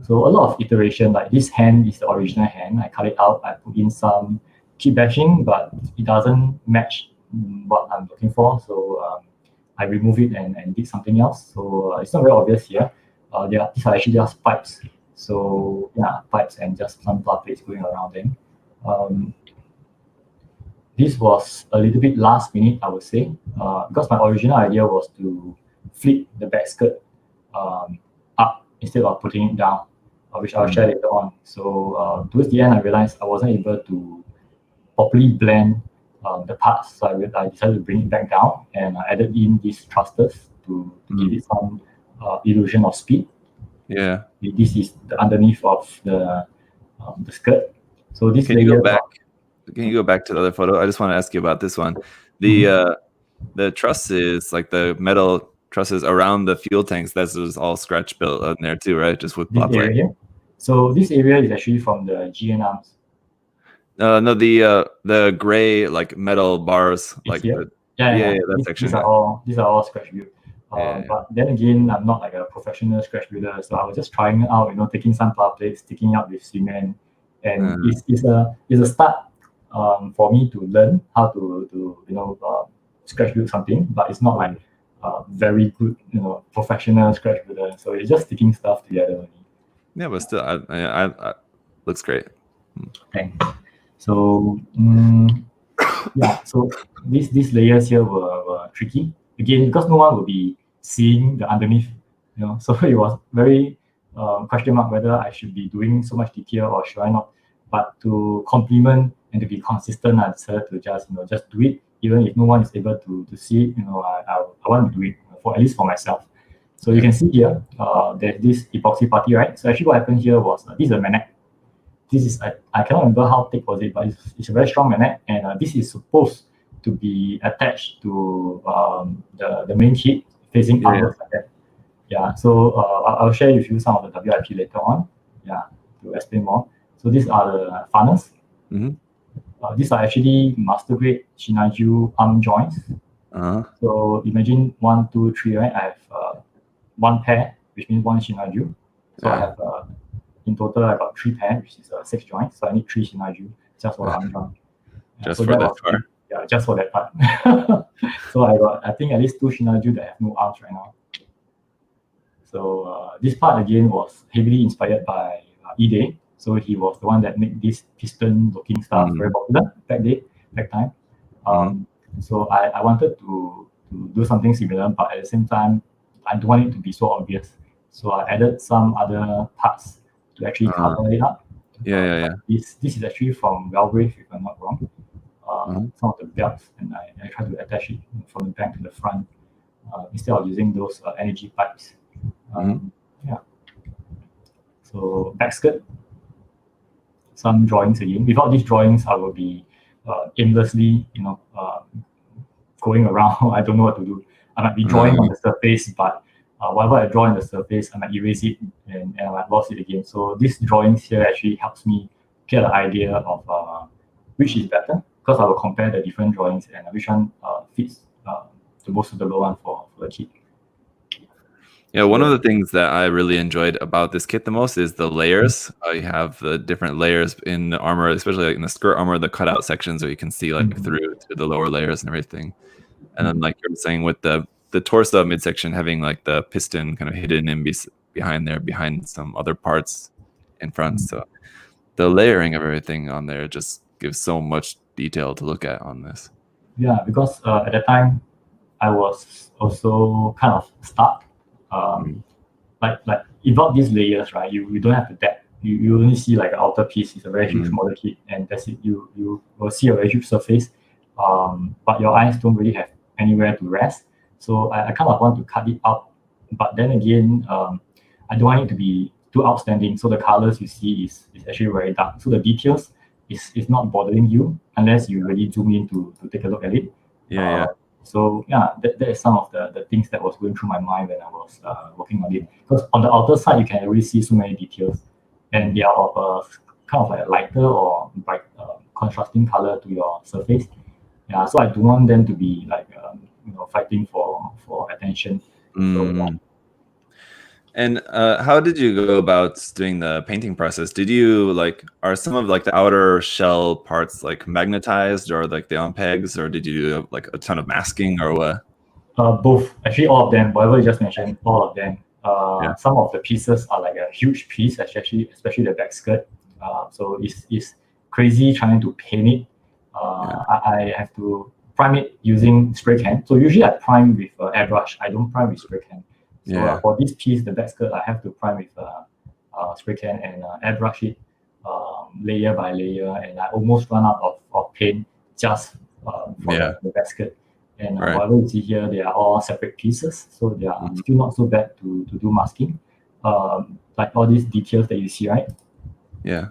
Speaker 2: So a lot of iteration, like this hand is the original hand. I cut it out, I put in some key bashing, but it doesn't match what I'm looking for. So I remove it and did something else. So it's not very obvious here. These are actually just pipes. So yeah, pipes and just some blood plates going around them. This was a little bit last minute, I would say, because my original idea was to flip the back skirt up instead of putting it down, which I'll share later on. So towards the end, I realized I wasn't able to properly blend the parts, so I decided to bring it back down, and I added in these thrusters to give it some illusion of speed.
Speaker 1: Yeah.
Speaker 2: This is the underneath of the skirt. So this
Speaker 1: Can you go back? Can you go back to the other photo? I just want to ask you about this one. The trusses, like the metal trusses around the fuel tanks, that's just all scratch built in there too, right? Just with
Speaker 2: this area. So this area is actually from the GN arms.
Speaker 1: No, the gray like metal bars, like that section.
Speaker 2: These are all scratch built. But then again, I'm not like a professional scratch builder, so I was just trying it out, taking some blood plates, sticking up with cement, and it's a start for me to learn how to scratch build something, but it's not like very good professional scratch builder. So it's just sticking stuff together.
Speaker 1: Yeah, but still, I looks great.
Speaker 2: Thanks. So yeah, so these layers here were tricky again, because no one will be seeing the underneath, so it was very question mark whether I should be doing so much detail or should I not. But to complement and to be consistent, I decided to just do it, even if no one is able to see it. I want to do it at least for myself. So you can see here, there's this epoxy putty, right? So actually what happened here was, this is a magnet. This is, I cannot remember how thick was it, but it's a very strong magnet, and this is supposed to be attached to the main kit facing outwards like that. Yeah, so I'll share with you some of the WIP later on, to explain more. So these are the funnels. These are actually master grade Shinaju arm joints. So imagine 1, 2, 3, right? I have one pair, which means one Shinaju. So I have in total I got 3 pairs, which is 6 joints. So I need 3 Shinaju just for the arm joint.
Speaker 1: Just so for that part.
Speaker 2: Yeah, just for that part. So I think at least 2 Shinaju that have no arms right now. So this part again was heavily inspired by Ide. So he was the one that made this piston-looking stuff very popular back time. So I wanted to do something similar, but at the same time, I don't want it to be so obvious. So I added some other parts to actually cover it up. This is actually from Valbrave, if I'm not wrong. Some of the belts, and I tried to attach it from the back to the front instead of using those energy pipes. So back skirt. Some drawings again. Without these drawings, I will be aimlessly, going around. I don't know what to do. I might be drawing on the surface, but whatever I draw on the surface, I might erase it and I might lost it again. So these drawings here actually helps me get an idea of which is better, because I will compare the different drawings and which one fits the most suitable one for the kit.
Speaker 1: Yeah, one of the things that I really enjoyed about this kit the most is the layers. You have the different layers in the armor, especially like in the skirt armor, the cutout sections where you can see like through to the lower layers and everything. And then like you were saying with the torso midsection having like the piston kind of hidden in behind there, behind some other parts in front. So the layering of everything on there just gives so much detail to look at on this.
Speaker 2: Yeah, because at the time I was also kind of stuck. Like without these layers, right? You don't have the depth. You only see like an outer piece. It's a very huge model kit, and that's it. You will see a very huge surface, but your eyes don't really have anywhere to rest. So I kind of want to cut it out, but then again, I don't want it to be too outstanding. So the colors you see is actually very dark. So the details is not bothering you unless you really zoom in to take a look at it. So yeah, that is some of the things that was going through my mind when I was working on it. Because on the outer side, you can really see so many details, and they are of a kind of like a lighter or bright contrasting color to your surface. Yeah, so I don't want them to be like fighting for attention. So, yeah.
Speaker 1: And how did you go about doing the painting process? Did you are some of like the outer shell parts like magnetized or like they on pegs, or did you do like a ton of masking or what?
Speaker 2: Both, actually, all of them. Whatever you just mentioned, all of them. Some of the pieces are like a huge piece, especially the back skirt. So it's crazy trying to paint it. I have to prime it using spray can. So usually I prime with airbrush. I don't prime with spray can. So for this piece, the back skirt, I have to prime with spray can and airbrush it layer by layer, and I almost run out of paint just for the back skirt. And whatever you see here, they are all separate pieces, so they are still not so bad to do masking. Like all these details that you see, right?
Speaker 1: Yeah.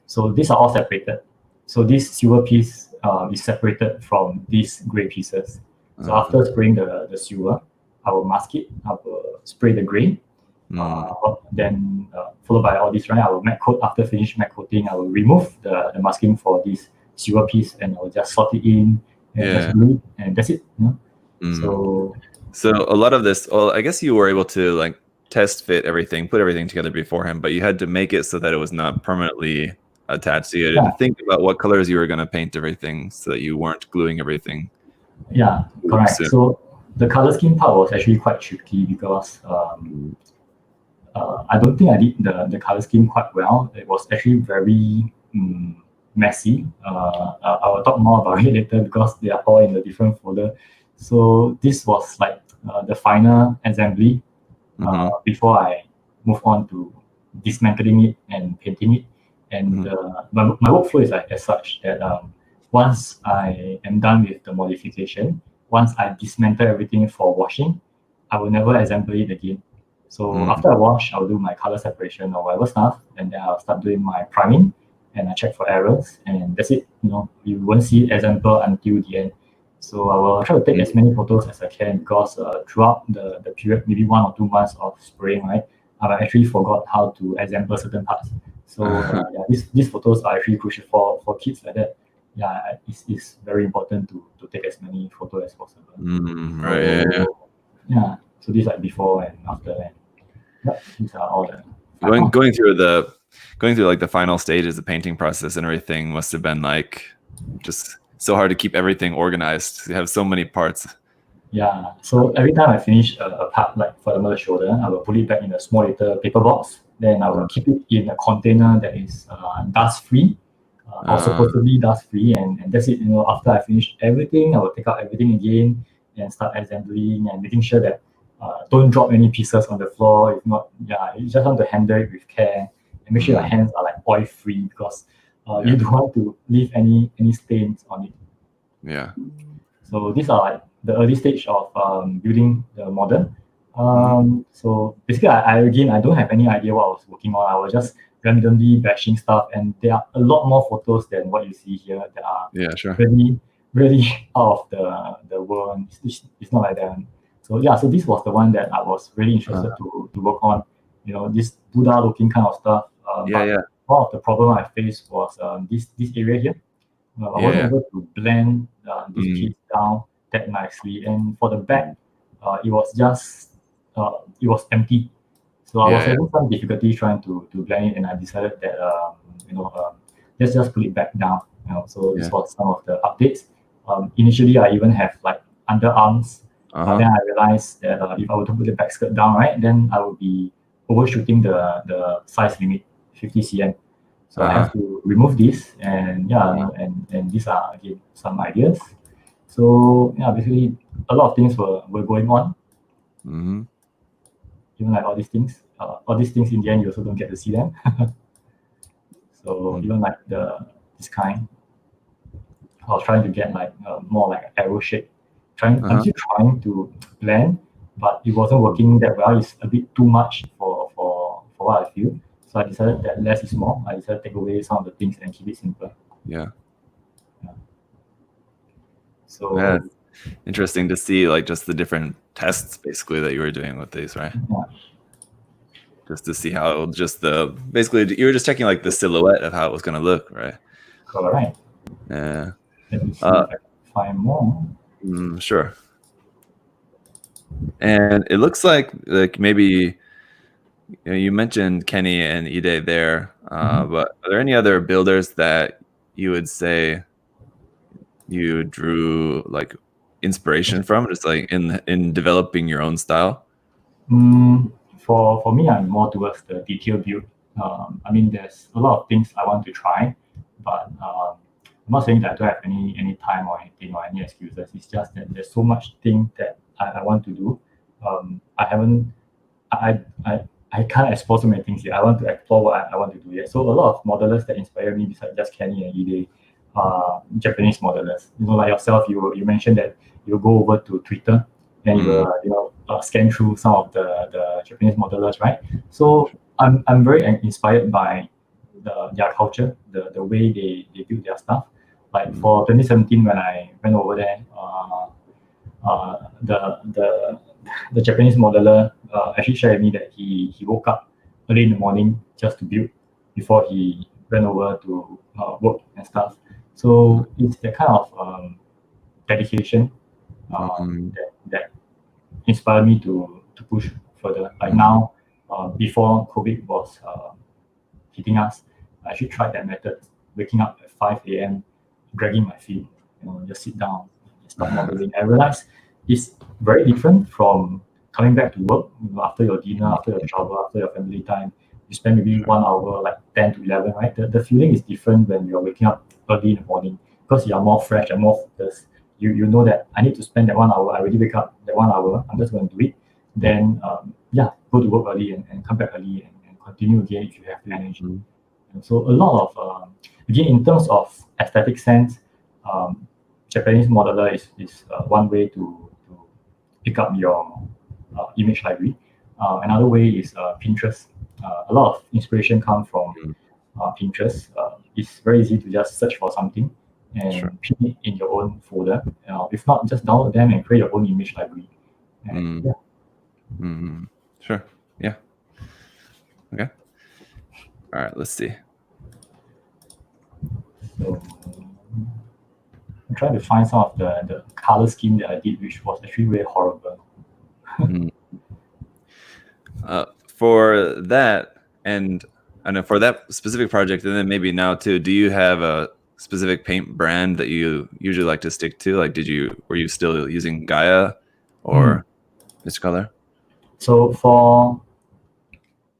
Speaker 2: So these are all separated. So this silver piece is separated from these gray pieces. So after spraying the silver, I will mask it. I will spray the gray. Then followed by all this, right? I will matte coat. After finish matte coating, I will remove the masking for this silver piece, and I will just sort it in and just glue it, and that's it. So
Speaker 1: a lot of this, well, I guess you were able to like test fit everything, put everything together beforehand, but you had to make it so that it was not permanently attached. So you had to think about what colors you were going to paint everything so that you weren't gluing everything.
Speaker 2: Yeah, correct. So the color scheme part was actually quite tricky because I don't think I did the color scheme quite well. It was actually very messy. I will talk more about it later because they are all in a different folder. So this was like the final assembly before I move on to dismantling it and painting it. And my workflow is like as such that once I am done with the modification, once I dismantle everything for washing, I will never assemble it again. So after I wash, I'll do my color separation or whatever stuff, and then I'll start doing my priming, and I check for errors, and that's it. You won't see it assemble until the end. So I will try to take as many photos as I can because throughout the period, maybe 1 or 2 months of spraying, right, I actually forgot how to assemble certain parts. So these photos are actually crucial for kids like that. Yeah, it's very important to take as many photos as possible. So these are before and after, and these are all the
Speaker 1: going through like the final stages, the painting process and everything must have been like just so hard to keep everything organized. You have so many parts.
Speaker 2: Yeah. So every time I finish a part, like for example the shoulder, I will put it back in a small little paper box. Then I will keep it in a container that is dust free. Or supposedly dust free, and that's it. After I finish everything, I will take out everything again and start assembling and making sure that don't drop any pieces on the floor. If not, you just want to handle it with care and make sure your hands are like oil free because you don't want to leave any stains on it.
Speaker 1: Yeah.
Speaker 2: So these are like the early stage of building the model. So basically, I don't have any idea what I was working on. I was just randomly bashing stuff, and there are a lot more photos than what you see here that are really, really out of the world. It's not like that. So yeah, so this was the one that I was really interested to work on. This Buddha looking kind of stuff. But one of the problem I faced was this area here. I wasn't able to blend this piece down that nicely, and for the back, it was just it was empty. So I was having some difficulty trying to blend it, and I decided that let's just put it back down. So this was some of the updates. Initially, I even have like underarms. Then I realized that if I were to put the back skirt down, right, then I would be overshooting the size limit, 50 cm. So I have to remove this, and and these are again some ideas. So yeah, basically a lot of things were going on. Even like all these things in the end you also don't get to see them. So even like this kind, I was trying to get like more like an arrow shape. I'm still trying to blend, but it wasn't working that well. It's a bit too much for what I feel. So I decided that less is more. I decided to take away some of the things and keep it simple.
Speaker 1: Yeah.
Speaker 2: So
Speaker 1: yeah, interesting to see like just the different tests basically that you were doing with these, right?
Speaker 2: Yeah.
Speaker 1: Just to see how basically you were just checking like the silhouette of how it was going to look, right?
Speaker 2: Correct.
Speaker 1: Yeah.
Speaker 2: Let me see if I can find more.
Speaker 1: Sure. And it looks like maybe you mentioned Kenny and Ide there, but are there any other builders that you would say you drew like inspiration from, just like in developing your own style?
Speaker 2: For me, I'm more towards the detail build. I mean, there's a lot of things I want to try, but I'm not saying that I don't have any time or anything or any excuses. It's just that there's so much thing that I want to do. I can't explore so many things yet. I want to explore what I want to do yet. So a lot of modelers that inspire me besides just Kenny and Ide, Japanese modelers. Like yourself, you mentioned that you go over to Twitter and you scan through some of the Japanese modelers, right? So I'm very inspired by their culture, the way they build their stuff. Like for 2017, when I went over there, the Japanese modeler actually shared with me that he woke up early in the morning just to build before he went over to work and stuff. So it's the kind of dedication that inspired me to push further. Like now, before COVID was hitting us, I actually tried that method, waking up at 5 a.m., dragging my feet, just sit down, start modeling. I realized it's very different from coming back to work after your dinner, after your shower, after your family time. You spend maybe 1 hour, like 10 to 11, right? The feeling is different when you're waking up early in the morning because you're more fresh and more focused. You know that I need to spend that 1 hour. I already wake up that 1 hour. I'm just going to do it. Then, go to work early and come back early and continue again if you have the energy. And so a lot of, again, in terms of aesthetic sense, Japanese modeler is one way to pick up your image library. Another way is Pinterest. A lot of inspiration comes from Pinterest. It's very easy to just search for something and pin it in your own folder. If not, just download them and create your own image library.
Speaker 1: Sure. Yeah. Okay. All right. Let's see.
Speaker 2: So I'm trying to find some of the color scheme that I did, which was actually very horrible.
Speaker 1: For that, and I know for that specific project, and then maybe now too, do you have a specific paint brand that you usually like to stick to? Like, were you still using Gaia or Mr. Color?
Speaker 2: So for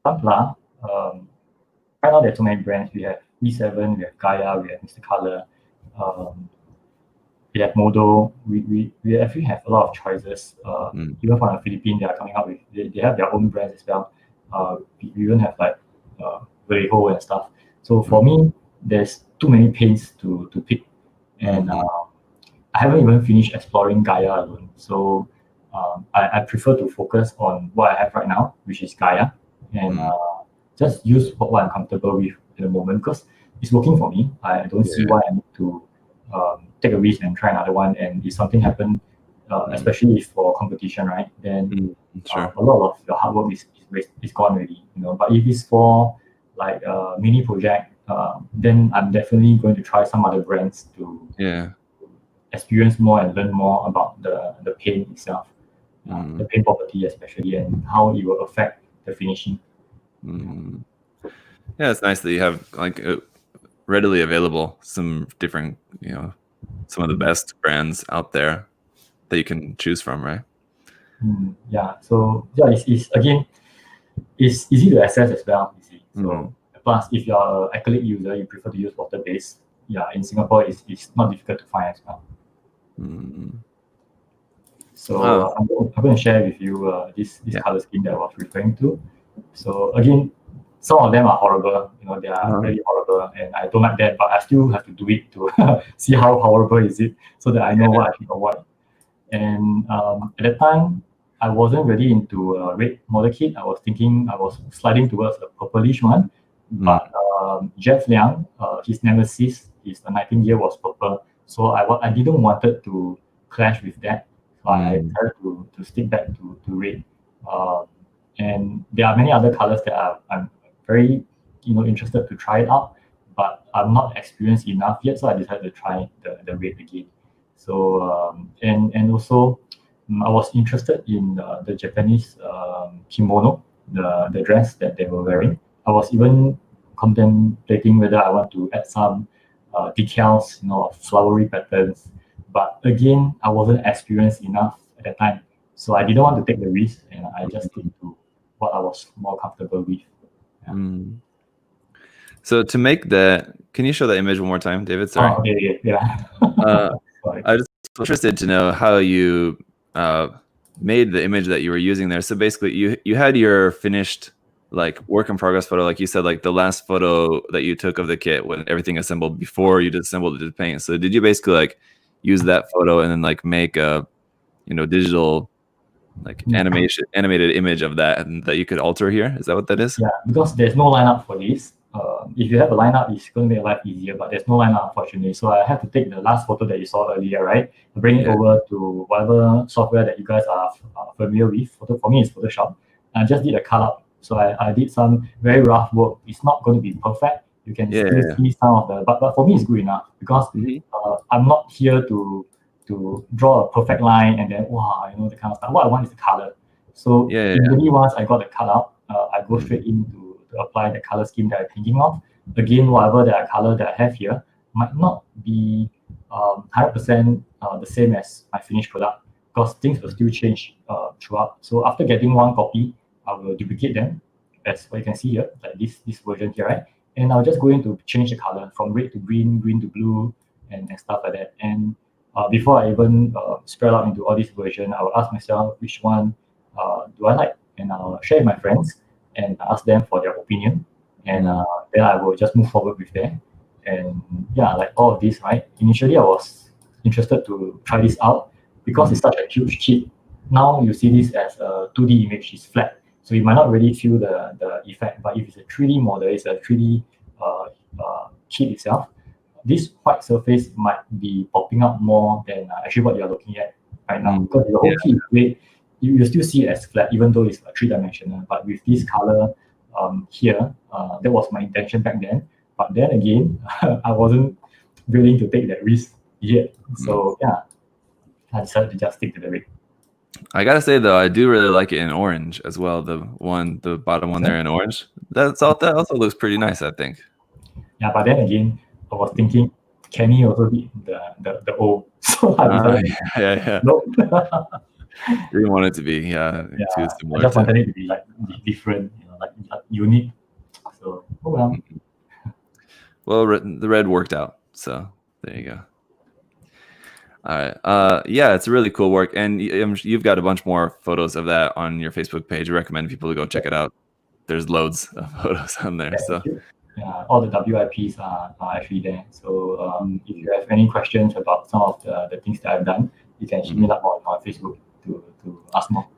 Speaker 2: Tabla, right now there's so many brands. We have E7, we have Gaia, we have Mr. Color, we have Modo. We actually have a lot of choices. Even from the Philippines, they are coming up with they have their own brands as well. We even have like Vallejo and stuff. So for me, there's too many paints to pick, and I haven't even finished exploring Gaia alone. So I prefer to focus on what I have right now, which is Gaia, and just use what I'm comfortable with at the moment because it's working for me. I don't see why I need to take a risk and try another one. And if something happens, especially for competition, right? Then
Speaker 1: Sure.
Speaker 2: a lot of your hard work is gone already. But if it's for like a mini project, then I'm definitely going to try some other brands to experience more and learn more about the paint itself, the paint property especially, and how it will affect the finishing.
Speaker 1: Yeah, it's nice that you have like readily available some different, some of the best brands out there that you can choose from, right?
Speaker 2: Yeah. So yeah, it's again, it's easy to access as well. You see. So plus, if you're an acrylic user, you prefer to use water-based. Yeah, in Singapore, it's not difficult to find as well. So I'm going to share with you this color scheme that I was referring to. So again, some of them are horrible. They are really horrible, and I don't like that. But I still have to do it to see how horrible is it, so that I know what I should avoid. And at that time, I wasn't really into a red model kit. I was sliding towards a purplish one. But Jeff Liang, his nemesis, his Nightingale was purple. So I didn't want it to clash with that. So I tried to stick back to red. And there are many other colors that I'm very interested to try it out, but I'm not experienced enough yet. So I decided to try the red again. So and also I was interested in the Japanese kimono, the dress that they were wearing. I was even contemplating whether I want to add some decals, of flowery patterns. But again, I wasn't experienced enough at that time, so I didn't want to take the risk, and I just stick to what I was more comfortable with.
Speaker 1: So to make that, can you show that image one more time, David? Sorry.
Speaker 2: Okay, yeah.
Speaker 1: I just interested to know how you made the image that you were using there. So basically, you had your finished like work in progress photo, like you said, like the last photo that you took of the kit when everything assembled before you disassembled the paint. So did you basically like use that photo and then like make a digital like animated image of that and that you could alter here? Is that what that is?
Speaker 2: Yeah, because there's no lineup for this. If you have a lineup, it's going to make life easier, but there's no lineup, unfortunately. So I have to take the last photo that you saw earlier, right? Bring it over to whatever software that you guys are familiar with. For me, it's Photoshop. I just did a cut up. So I did some very rough work. It's not going to be perfect. You can still see some of the, but for me, it's good enough because I'm not here to draw a perfect line and then the kind of stuff. What I want is the color. So immediately once I got the cut out, I go straight into to apply the color scheme that I'm thinking of. Again, whatever that color that I have here might not be 100% the same as my finished product because things will still change throughout. So after getting one copy, I will duplicate them as what you can see here, like this version here, right? And I'll just go in to change the color from red to green, green to blue, and stuff like that. And before I even spread out into all these versions, I will ask myself which one do I like, and I'll share with my friends and ask them for their opinion, and then I will just move forward with them. And like all of this, right? Initially, I was interested to try this out because it's such a huge kit. Now you see this as a 2D image, it's flat, so you might not really feel the effect. But if it's a 3D model, it's a 3D kit itself, this white surface might be popping out more than actually what you're looking at right now. Because the whole kit is great, you still see it as flat, even though it's three-dimensional. But with this color here, that was my intention back then. But then again, I wasn't willing to take that risk yet. So I decided to just stick to the rig.
Speaker 1: I gotta say though, I do really like it in orange as well. The bottom one there in orange. That also looks pretty nice, I think.
Speaker 2: Yeah, but then again, I was thinking, can he also be the O? So I decided, nope.
Speaker 1: You didn't want it to be too similar.
Speaker 2: I just wanted it to be like different, like unique. So well.
Speaker 1: Well, the red worked out, so there you go. All right. It's really cool work, and you've got a bunch more photos of that on your Facebook page. I recommend people to go check it out. There's loads of photos on there. So
Speaker 2: all the WIPs are actually there. So if you have any questions about some of the things that I've done, you can hit me up on Facebook to ask more.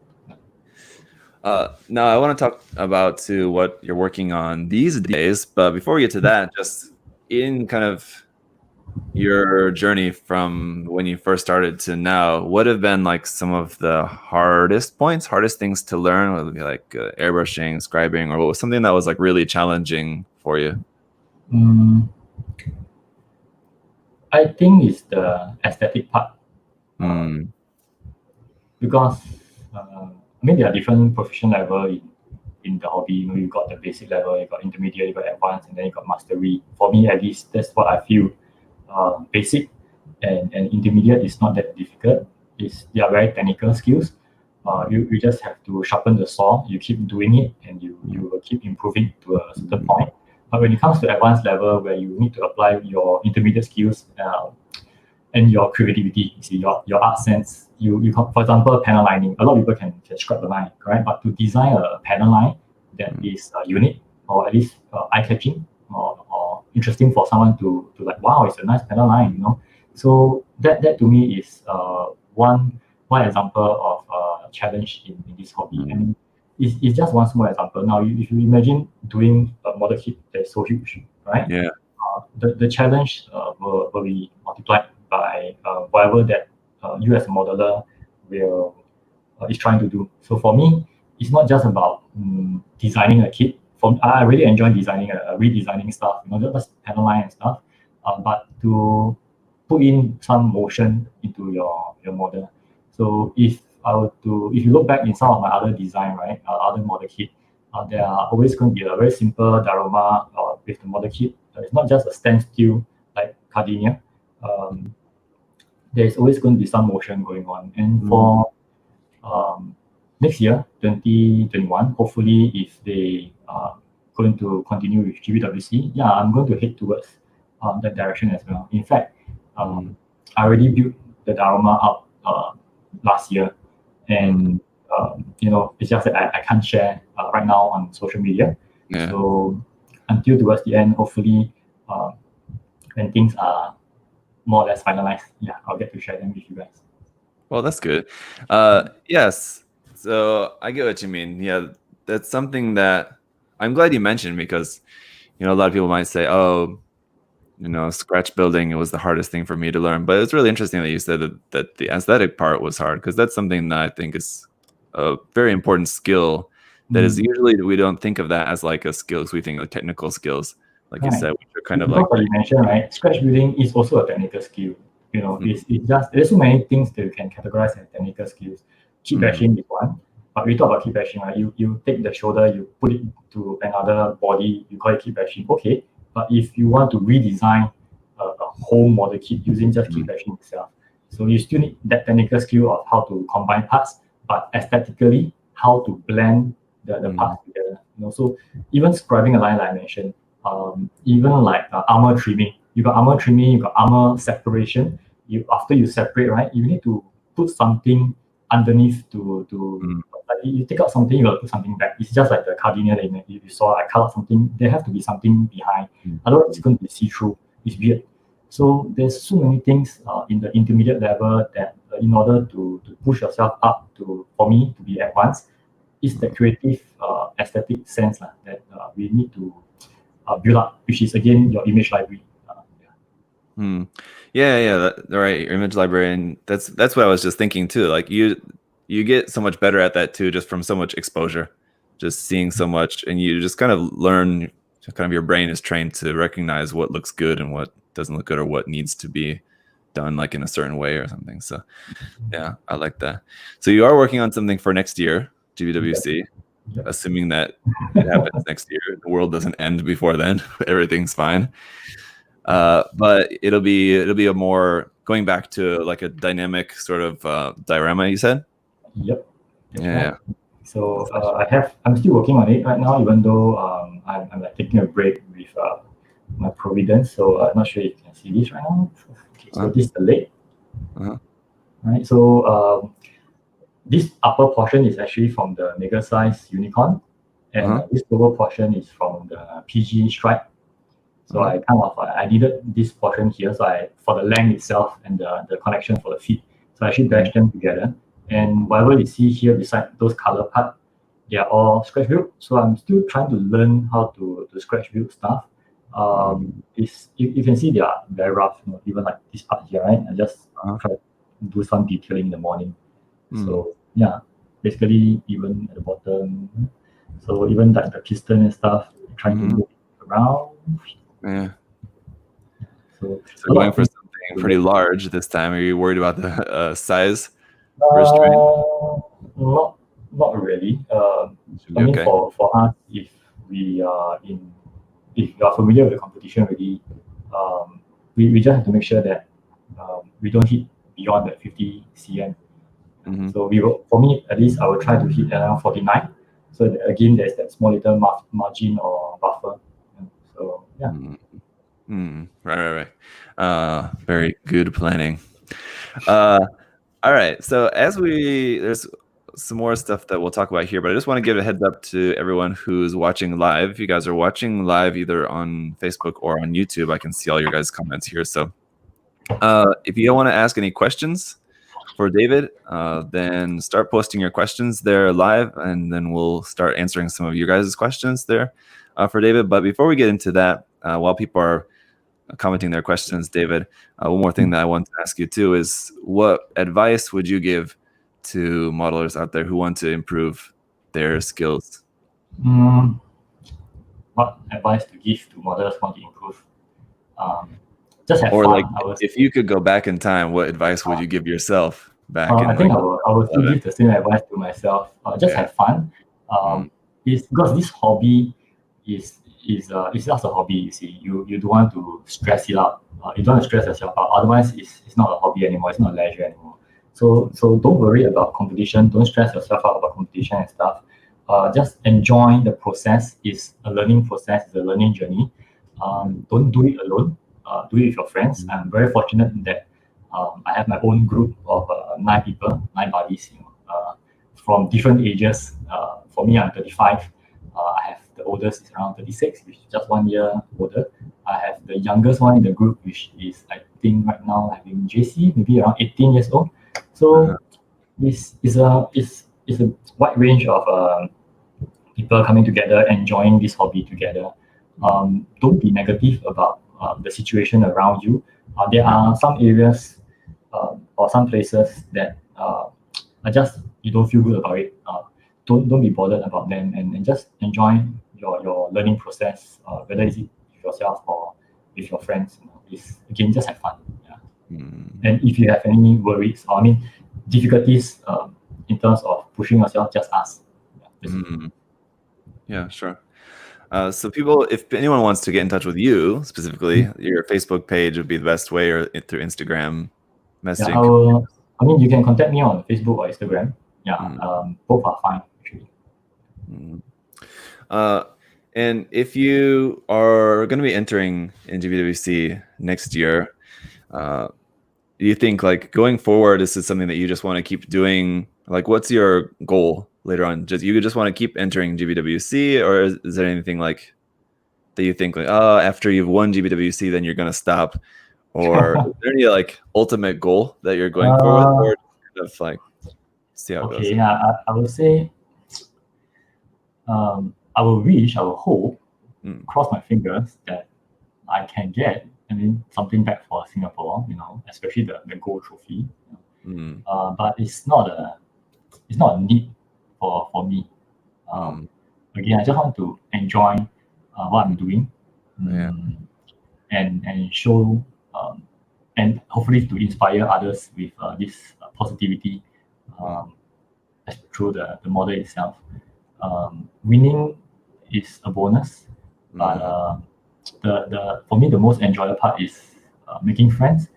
Speaker 1: Now I want to talk about what you're working on these days, but before we get to that, just in kind of your journey from when you first started to now, what have been like some of the hardest things to learn? Whether it be like airbrushing, scribing, or what was something that was like really challenging for you?
Speaker 2: Mm, I think it's the aesthetic part.
Speaker 1: Mm.
Speaker 2: Because I mean there are different proficient level in the hobby. You know, you got the basic level, you got intermediate, you got advanced, and then you got mastery. For me, at least, that's what I feel. Basic and intermediate is not that difficult. They are very technical skills. You just have to sharpen the saw. You keep doing it, and you will keep improving to a certain point. But when it comes to advanced level, where you need to apply your intermediate skills and your creativity, you see your art sense. For example, panel lining. A lot of people can scrap the line, correct? But to design a panel line that is unique or at least eye-catching or interesting for someone to like, wow, it's a nice panel line, you know. So that to me is one example of challenge in this hobby, and it's just one small example. Now, if you imagine doing a model kit that's so huge, right?
Speaker 1: Yeah.
Speaker 2: The challenge will be multiplied by whatever that you as a modeler will is trying to do. So for me, it's not just about designing a kit. I really enjoy designing redesigning stuff, you know, just panel line and stuff. But to put in some motion into your model. So if you look back in some of my other design, right, other model kit, there are always going to be a very simple diorama with the model kit. It's not just a standstill like Cardinia. There's always going to be some motion going on. And for next year, 2021, hopefully, if they are going to continue with GBWC, yeah, I'm going to head towards that direction as well. In fact, I already built the diorama up last year, and you know, it's just that I can't share right now on social media.
Speaker 1: Yeah.
Speaker 2: So until towards the end, hopefully, when things are more or less finalized, yeah, I'll get to share them with you guys.
Speaker 1: Well, that's good. Yes. So I get what you mean. Yeah, that's something that I'm glad you mentioned, because, you know, a lot of people might say, oh, you know, scratch building, it was the hardest thing for me to learn. But it's really interesting that you said that the aesthetic part was hard, because that's something that I think is a very important skill that is usually, we don't think of that as like a skill, because we think of technical skills, like you said, which are kind of like
Speaker 2: what you mentioned, right? Scratch building is also a technical skill. You know, it's just, there's so many things that you can categorize as technical skills. Kit bashing is one, but we talk about kit bashing, right? You take the shoulder, you put it to another body, you call it kit bashing. Okay, but if you want to redesign a whole model kit using just kit bashing itself, so you still need that technical skill of how to combine parts, but aesthetically, how to blend the parts together. You know, so even scribing a line, like I mentioned, even like armor trimming. You got armor trimming, you got armor separation. After you separate, right, you need to put something underneath to like you take out something, you got to put something back. It's just like the Cardinia that you saw. I cut out something. There have to be something behind. Otherwise, it's going to be see-through. It's weird. So there's so many things in the intermediate level that in order to push yourself up for me to be advanced, is the creative aesthetic sense that we need to build up, which is again your image library.
Speaker 1: Yeah, right. Your image library, and that's what I was just thinking too. Like you get so much better at that too, just from so much exposure, just seeing so much, and you just kind of learn. Kind of your brain is trained to recognize what looks good and what doesn't look good, or what needs to be done like in a certain way or something. So yeah, I like that. So you are working on something for next year, GBWC. Assuming that it happens next year, the world doesn't end before then, everything's fine. But it'll be a more going back to like a dynamic sort of diorama, you said?
Speaker 2: Yep.
Speaker 1: Yeah.
Speaker 2: Right. So I'm still working on it right now, even though I'm like taking a break with my Providence. So I'm not sure if you can see this right now. Okay, so this is the leg. Right. So this upper portion is actually from the mega size unicorn, and this lower portion is from the PG stripe. So I kind of I needed this portion here, so for the length itself and the connection for the feet. So I actually bashed them together. And whatever you see here beside those color parts, they are all scratch built. So I'm still trying to learn how to scratch build stuff. Is you can see they are very rough, even like this part here, right? I just
Speaker 1: Uh-huh.
Speaker 2: try to do some detailing in the morning.
Speaker 1: Mm.
Speaker 2: So yeah, basically even at the bottom. So even like the piston and stuff, trying to move it around.
Speaker 1: Yeah.
Speaker 2: So
Speaker 1: So
Speaker 2: a lot
Speaker 1: going
Speaker 2: of
Speaker 1: for
Speaker 2: things.
Speaker 1: something pretty large this time. Are you worried about the size restraint?
Speaker 2: Not really.
Speaker 1: Should
Speaker 2: I
Speaker 1: be
Speaker 2: mean,
Speaker 1: okay.
Speaker 2: for us, we are in, if you are familiar with the competition already, we just have to make sure that we don't hit beyond that 50 cm. So we will, for me at least, I will try to hit around 49. So that, again, there's that small little margin or buffer. So yeah.
Speaker 1: Right. Very good planning. All right. So there's some more stuff that we'll talk about here, but I just want to give a heads up to everyone who's watching live. If you guys are watching live either on Facebook or on YouTube, I can see all your guys' comments here. So if you don't want to ask any questions for David, then start posting your questions there live, and then we'll start answering some of your guys' questions there for David. But before we get into that, while people are commenting their questions, David, one more thing that I want to ask you too is, what advice would you give to modelers out there who want to improve their skills?
Speaker 2: What advice to give to modelers want to improve? Just have
Speaker 1: Or
Speaker 2: fun.
Speaker 1: like, if you could go back in time, what advice would you give yourself back in
Speaker 2: I think
Speaker 1: like?
Speaker 2: I will still give the same advice to myself. Just have fun. It's because this hobby is it's just a hobby. You see, you don't want to stress it out. You don't want to stress yourself out. Otherwise, it's not a hobby anymore. It's not leisure anymore. So don't worry about competition. Don't stress yourself out about competition and stuff. Just enjoy the process. It's a learning process. It's a learning journey. Don't do it alone. Do it with your friends. I'm very fortunate that I have my own group of 9 people, 9 buddies, from different ages. For me, I'm 35. I have the oldest is around 36, which is just 1 year older. I have the youngest one in the group, which is, I think right now having JC, maybe around 18 years old. So it's a wide range of people coming together, enjoying this hobby together. Don't be negative about the situation around you. There are some areas or some places that are just you don't feel good about it. Don't be bothered about them, and just enjoy your learning process, whether it's with yourself or with your friends. It's, again, just have fun. Yeah. And if you have any worries or difficulties in terms of pushing yourself, just ask.
Speaker 1: Yeah, sure. So people, if anyone wants to get in touch with you specifically, your Facebook page would be the best way, or through Instagram messaging.
Speaker 2: Yeah, you can contact me on Facebook or Instagram. Yeah, both are fine actually.
Speaker 1: And if you are going to be entering in GBWC next year, do you think, like, going forward, this is something that you just want to keep doing? Like, what's your goal later on? You just want to keep entering GBWC, or is there anything like that you think, like, oh, after you've won GBWC, then you're going to stop? Or is there any like ultimate goal that you're going for with, or kind of like see how it goes?
Speaker 2: Okay, yeah, I would say, I will hope, cross my fingers that I can get, something back for Singapore, especially the gold trophy. But it's not a need for me. Again, I just want to enjoy what I'm doing, and show, and hopefully to inspire others with this positivity through the model itself. Winning is a bonus, but the for me the most enjoyable part is making friends.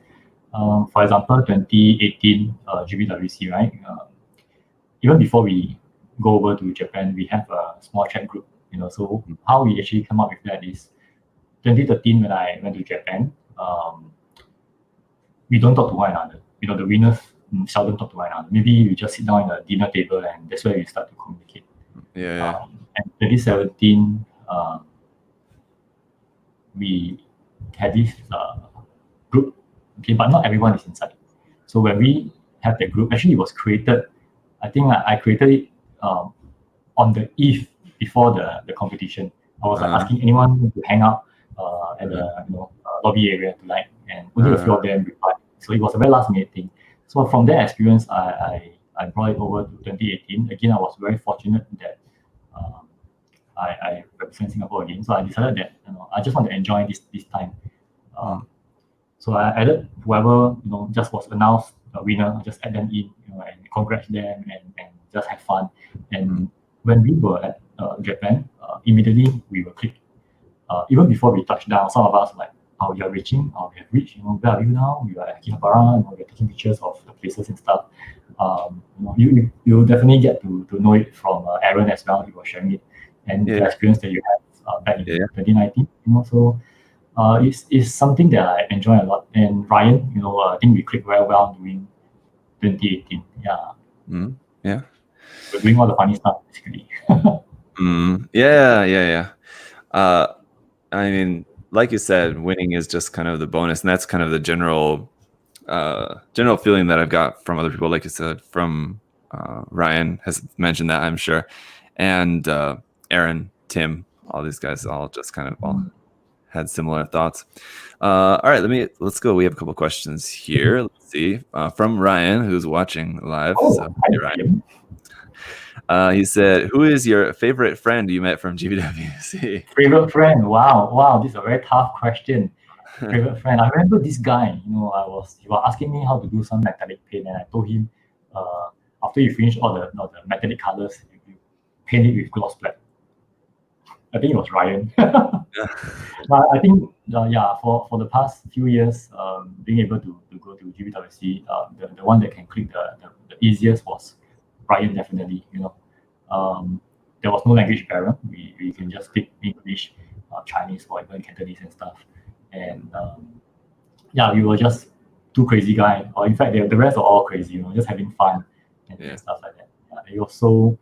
Speaker 2: For example, 2018 GBWC, right? Even before we go over to Japan, we have a small chat group. So how we actually come up with that is 2013 when I went to Japan. We don't talk to one another. The winners seldom talk to one another. Maybe we just sit down at a dinner table, and that's where we start to communicate. And 2017, we had this group, okay, but not everyone is inside. So when we have that group, actually it was created, I think I created it on the eve before the competition. I was like asking anyone to hang out at the lobby area tonight, and only a few of them replied. So it was a very last minute thing. So from that experience, I brought it over to 2018. Again, I was very fortunate that I represent Singapore again. So I decided that I just want to enjoy this time. So I added whoever just was announced a winner. I just add them in, and congratulate them and just have fun. And when we were at Japan, immediately we were clicked. Even before we touched down, some of us like, "Oh, you're reaching. Oh, we have reached. Where are you now? You are at Akihabara. We're taking pictures of the places and stuff." You definitely get to know it from Aaron as well. He was sharing it, and the experience that you had back in 2019. So it's something that I enjoy a lot. And Ryan, I think we clicked very well during 2018.
Speaker 1: Yeah.
Speaker 2: We're doing all the funny stuff basically.
Speaker 1: Yeah. I mean, like you said, winning is just kind of the bonus, and that's kind of the general feeling that I've got from other people. Like you said, from Ryan has mentioned that, I'm sure, and Aaron, Tim, all these guys all just kind of all had similar thoughts. All right, let's go. We have a couple questions here. Let's see from Ryan, who's watching live. Hey, Ryan. He said, "Who is your favorite friend you met from GBWC?"
Speaker 2: Favorite friend? Wow, this is a very tough question. Favorite friend? I remember this guy. He was asking me how to do some metallic paint, and I told him, after you finish all the metallic colors, you paint it with gloss black. I think it was Ryan. But I think, for the past few years, being able to go to GBWC, the one that can click the easiest was Ryan, definitely. There was no language barrier. We can just speak English, Chinese, or even Cantonese and stuff. And we were just two crazy guys. Or in fact, the rest are all crazy. Just having fun and stuff like that. It was so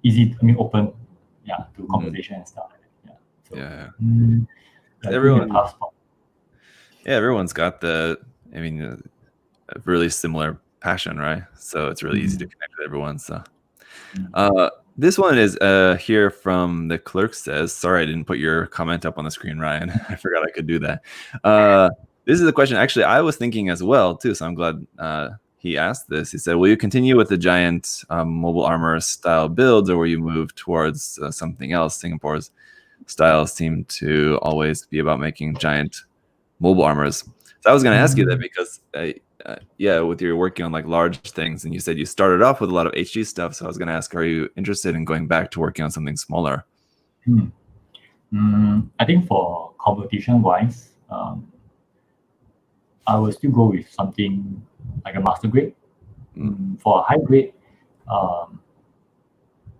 Speaker 2: easy. Open. To conversation and stuff like that.
Speaker 1: Everyone. Everyone's got a really similar passion, right? So it's really easy to connect with everyone. So this one is here from the clerk says, "Sorry, I didn't put your comment up on the screen, Ryan. I forgot I could do that." This is a question actually I was thinking as well too, so I'm glad he asked this. He said, "Will you continue with the giant mobile armor style builds, or will you move towards something else? Singapore's styles seem to always be about making giant mobile armors." So I was going to ask you that because with your working on like large things, and you said you started off with a lot of HG stuff. So I was going to ask, are you interested in going back to working on something smaller?
Speaker 2: I think for competition wise, I will still go with something like a master grade. For a high grade,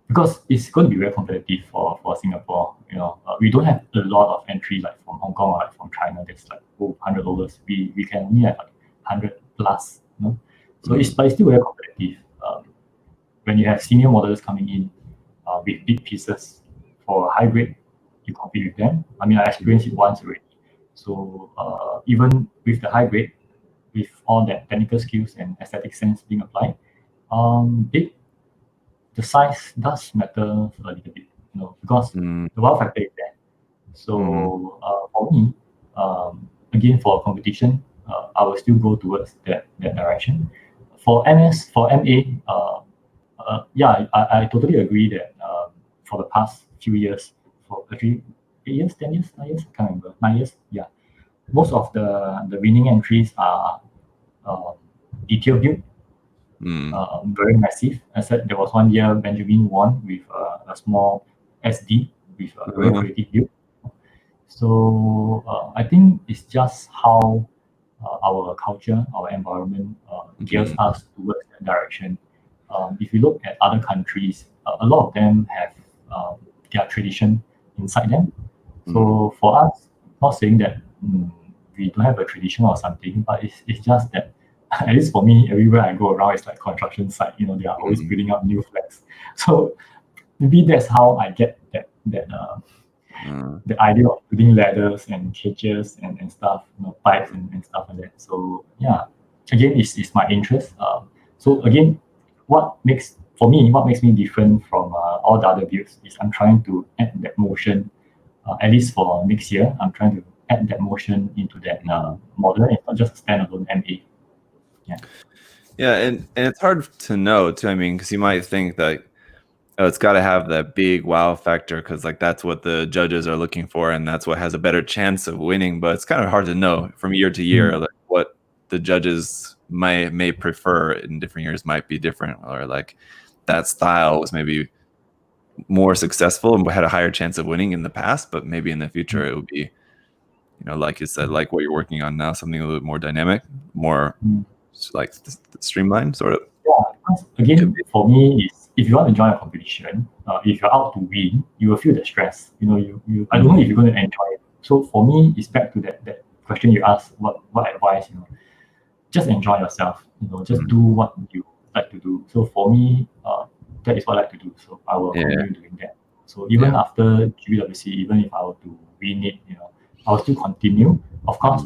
Speaker 2: because it's going to be very competitive for Singapore. We don't have a lot of entry like from Hong Kong or like from China. That's like $100. We can only have like 100 plus. So it's still very competitive. When you have senior models coming in with big pieces for a high grade, you compete with them. I experienced it once already. So even with the high grade, with all that technical skills and aesthetic sense being applied, the size does matter a little bit, because the wow factor is there. So for me, again, for competition, I will still go towards that direction. For MS, for MA, I totally agree that for the past few years, for actually 8 years, 10 years, 9 years, I can't remember, 9 years, most of the winning entries are detail build, very massive. I said there was one year Benjamin won with a small SD with a very creative build. So I think it's just how our culture, our environment gears us towards that direction. If you look at other countries, a lot of them have their tradition inside them. So for us, not saying that we don't have a tradition or something, but it's just that, at least for me, everywhere I go around, it's like construction site. They are always building up new flats. So maybe that's how I get that the idea of building ladders and cages and stuff, pipes and stuff like that. So again, it's my interest. So again, what makes me different from all the other builds is I'm trying to add that motion at least for next year, I'm trying to add that motion into that model. It's not just a standalone MA.
Speaker 1: Yeah, and it's hard to know too. I mean, because you might think that it's got to have that big wow factor because like that's what the judges are looking for, and that's what has a better chance of winning. But it's kind of hard to know from year to year, like what the judges may prefer in different years might be different, or like that style was maybe more successful and had a higher chance of winning in the past, but maybe in the future it would be, like you said, like what you're working on now, something a little bit more dynamic, more like streamlined, sort of.
Speaker 2: Yeah, again, for me, is if you want to join a competition, if you're out to win, you will feel the stress. I don't know if you're going to enjoy it. So for me, it's back to that question you asked. What advice? Just enjoy yourself. Just do what you like to do. So for me, that is what I like to do. So I will continue doing that. So even after GBWC, even if I were to win it, I will still continue. Of course,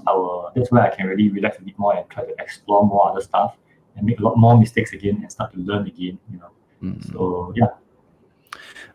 Speaker 2: that's where I can really relax a bit more and try to explore more other stuff and make a lot more mistakes again and start to learn again. So yeah.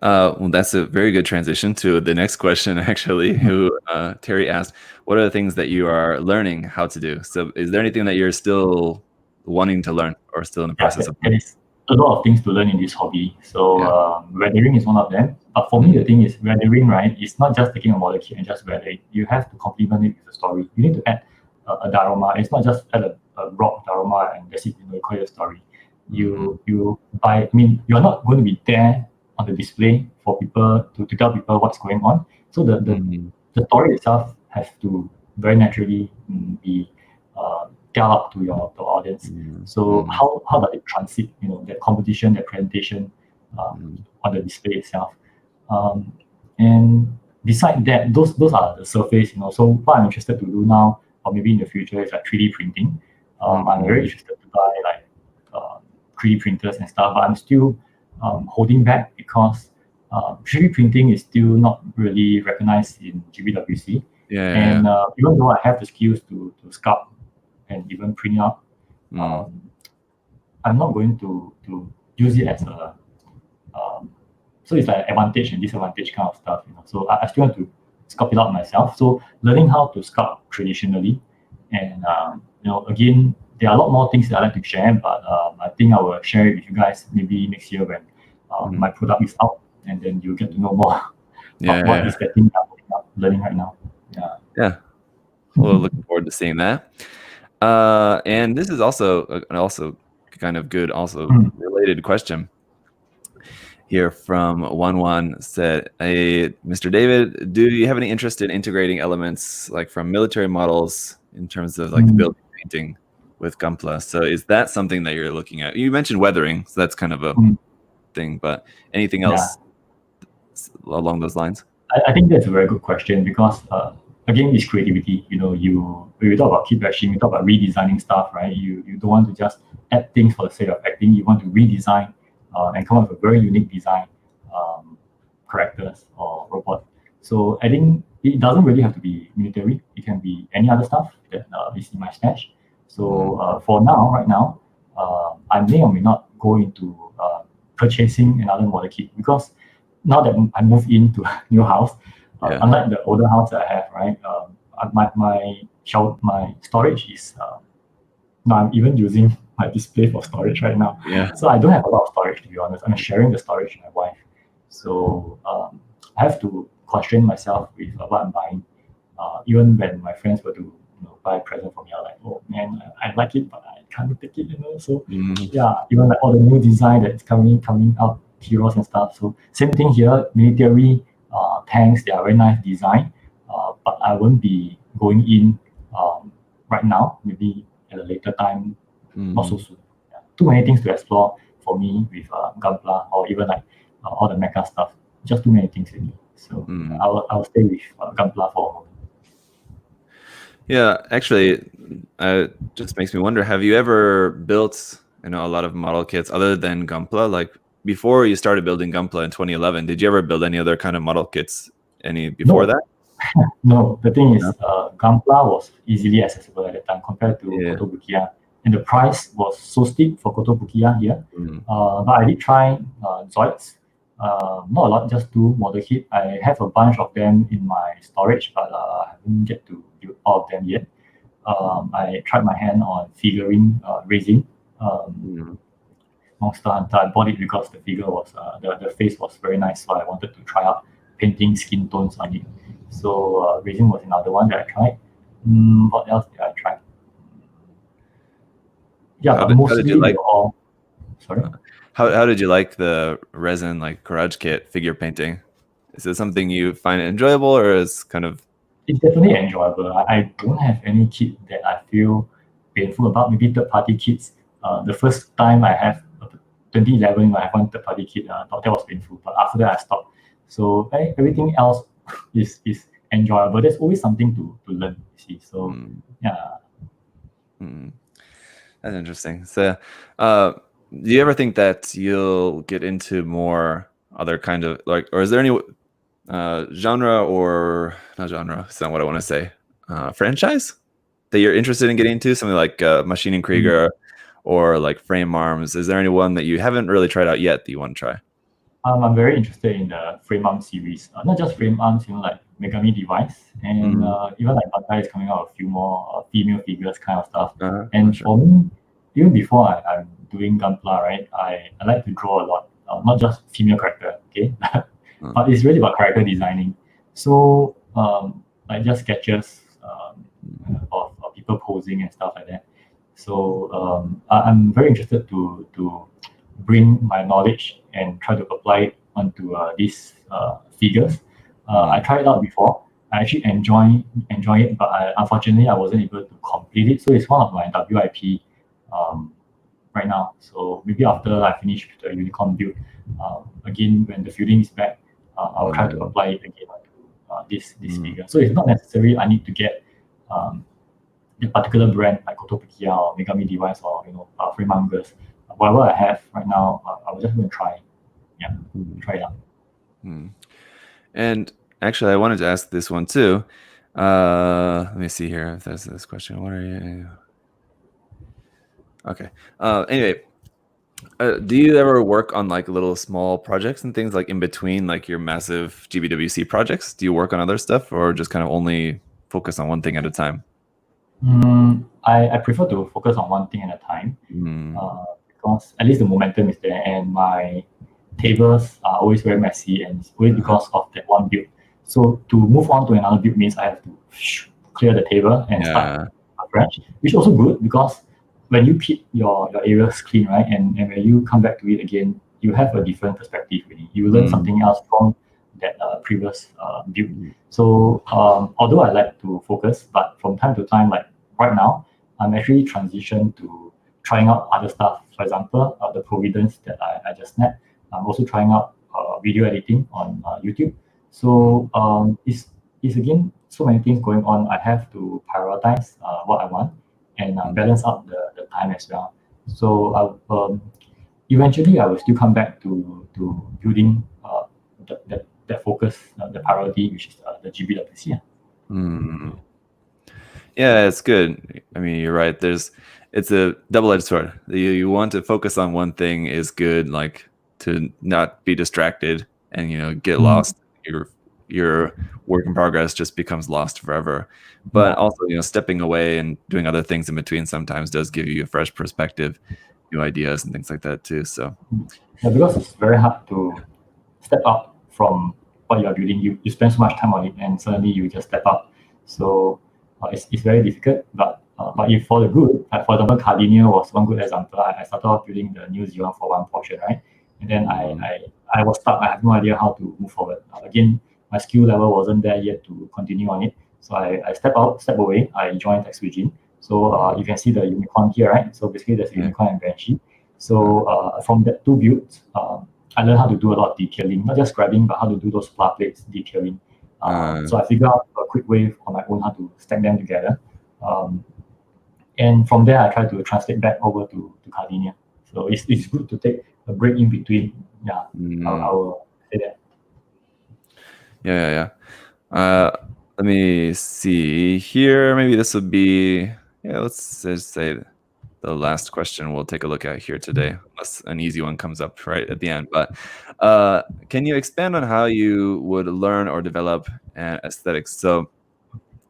Speaker 1: Well, that's a very good transition to the next question, actually, who Terry asked, what are the things that you are learning how to do? So is there anything that you're still wanting to learn or still in the process of
Speaker 2: learning? There is a lot of things to learn in this hobby. So rendering is one of them. But for me, the thing is rendering, right, it's not just taking a model kit and just render it. You have to complement it with a story. You need to add a diorama. It's not just add a raw diorama and that's it, you call it a story. You're not going to be there on the display for people to tell people what's going on. So the story itself has to very naturally be tell up to your audience. So how does it transit, that competition, that presentation on the display itself? And beside that, those are the surface, So what I'm interested to do now, or maybe in the future, is like 3D printing. I'm very interested to buy like 3D printers and stuff, but I'm still holding back because 3D printing is still not really recognized in GBWC. Even though I have the skills to sculpt and even print out, I'm not going to use it as a so it's like advantage and disadvantage kind of stuff. So I still want to sculpt it out myself. So learning how to sculpt traditionally, and again, there are a lot more things that I like to share, but I think I will share it with you guys maybe next year when my product is out, and then you get to know more about what is the thing I'm learning right now.
Speaker 1: Yeah. Well, looking forward to seeing that. And this is also kind of good, related question here from Wan said, hey, Mr. David, do you have any interest in integrating elements like from military models in terms of like the building painting with Gunpla? So is that something that you're looking at? You mentioned weathering, so that's kind of a thing, but anything else along those lines?
Speaker 2: I think that's a very good question because again, it's creativity. When we talk about kit bashing, we talk about redesigning stuff, right? You don't want to just add things for the sake of adding. You want to redesign and come up with a very unique design characters or robot. So I think it doesn't really have to be military. It can be any other stuff that is in my stash. So for now, right now, I may or may not go into purchasing another model kit because now that I moved into a new house, unlike the older house that I have, right? My storage is now I'm even using my display for storage right now. So I don't have a lot of storage, to be honest. I'm sharing the storage with my wife. So I have to constrain myself with what I'm buying. Even when my friends were to buy a present for me, I'm like, oh man, I like it, but I can't take it, So even like all the new design that's coming out, heroes and stuff. So same thing here, military tanks, they are very nice design, but I won't be going in right now, maybe at a later time, not so soon. Too many things to explore for me with Gunpla or even like all the mecha stuff. Just too many things with me. So I'll stay with Gunpla for a moment.
Speaker 1: Yeah, actually, it just makes me wonder, have you ever built a lot of model kits other than Gunpla? Like before you started building Gunpla in 2011, did you ever build any other kind of model kits before that?
Speaker 2: No, the thing is, Gunpla was easily accessible at the time compared to Kotobukiya. And the price was so steep for Kotobukiya here. But I did try Zoids, Not a lot, just 2 model kit. I have a bunch of them in my storage, but I haven't get to build all of them yet. I tried my hand on figurine resin. Monster Hunter. I bought it because the figure was the face was very nice, so I wanted to try out painting skin tones on it. So resin was another one that I tried. What else did I try? Yeah,
Speaker 1: How
Speaker 2: but
Speaker 1: did
Speaker 2: mostly
Speaker 1: you like?
Speaker 2: they're all. Sorry.
Speaker 1: How did you like the resin like garage kit figure painting? Is it something you find enjoyable, or is kind of
Speaker 2: It's definitely enjoyable. I don't have any kit that I feel painful about. Maybe third-party kits. The first time I have 2011, when I have one third-party kit, I thought that was painful. But after that, I stopped. So everything else is enjoyable. There's always something to learn. You see. So yeah.
Speaker 1: That's interesting. So, do you ever think that you'll get into more other kind of like, or is there any genre or not genre? It's not what I want to say. Franchise that you're interested in getting into, something like Maschinen Krieger or like Frame Arms. Is there any one that you haven't really tried out yet that you want to try?
Speaker 2: I'm very interested in the Frame Arms series. Not just Frame Arms, like Megami Device, and even like Bandai is coming out with a few more female figures kind of stuff. And
Speaker 1: sure.
Speaker 2: for me, even before I'm doing Gunpla, right, I like to draw a lot, not just female character, okay, but it's really about character designing. So like just sketches of people posing and stuff like that. So I'm very interested to bring my knowledge and try to apply it onto these figures. I tried it out before. I actually enjoy it, but unfortunately I wasn't able to complete it. So it's one of my WIP right now. So maybe after I finish the unicorn build, again when the fielding is back, I'll try to apply it again onto this figure. So it's not necessarily I need to get a particular brand like Kotobukiya or Megami Device or Frame Mongers. Whatever I have right now, I will just go and try. Yeah, try it out.
Speaker 1: And actually, I wanted to ask this one too. Let me see here if there's this question. What are you? Okay. Anyway, do you ever work on like little small projects and things like in between like your massive GBWC projects? Do you work on other stuff or just kind of only focus on one thing at a time?
Speaker 2: I prefer to focus on one thing at a time because at least the momentum is there, and my tables are always very messy, and it's always because of that one build. So to move on to another build means I have to clear the table and start afresh, which is also good because when you keep your areas clean, right, and when you come back to it again, you have a different perspective. Really, you learn something else from that previous build. So although I like to focus, but from time to time, like right now, I'm actually transitioned to trying out other stuff. For example, the Providence that I just snapped. I'm also trying out video editing on YouTube. So it's again so many things going on. I have to prioritize what I want and balance out the time as well. So eventually I will still come back to building that focus, the priority, which is the GBWC.
Speaker 1: Yeah, it's good. I mean, you're right. It's a double-edged sword. You want to focus on one thing is good, like to not be distracted and get lost. Your work in progress just becomes lost forever. But also, stepping away and doing other things in between sometimes does give you a fresh perspective, new ideas and things like that too. So
Speaker 2: yeah, because it's very hard to step up from what you are building. You spend so much time on it, and suddenly you just step up. So it's very difficult. But if for the good, like for example, Cardinia was one good example. I started off building the New Zealand for one portion, right? And then I was stuck. I have no idea how to move forward. Again, my skill level wasn't there yet to continue on it. So I step away. I joined Exvigin. So you can see the unicorn here, right? So basically there's a unicorn and Banshee. So from that 2 builds, I learned how to do a lot of detailing, not just scribing, but how to do those floor plates detailing. So I figured out a quick way on my own how to stack them together. And from there, I try to translate back over to Cardinia. So it's good to take a break in between. Yeah, I will say that.
Speaker 1: Yeah. Let me see here. Maybe this would be, let's just say the last question we'll take a look at here today, unless an easy one comes up right at the end. But can you expand on how you would learn or develop an aesthetics? So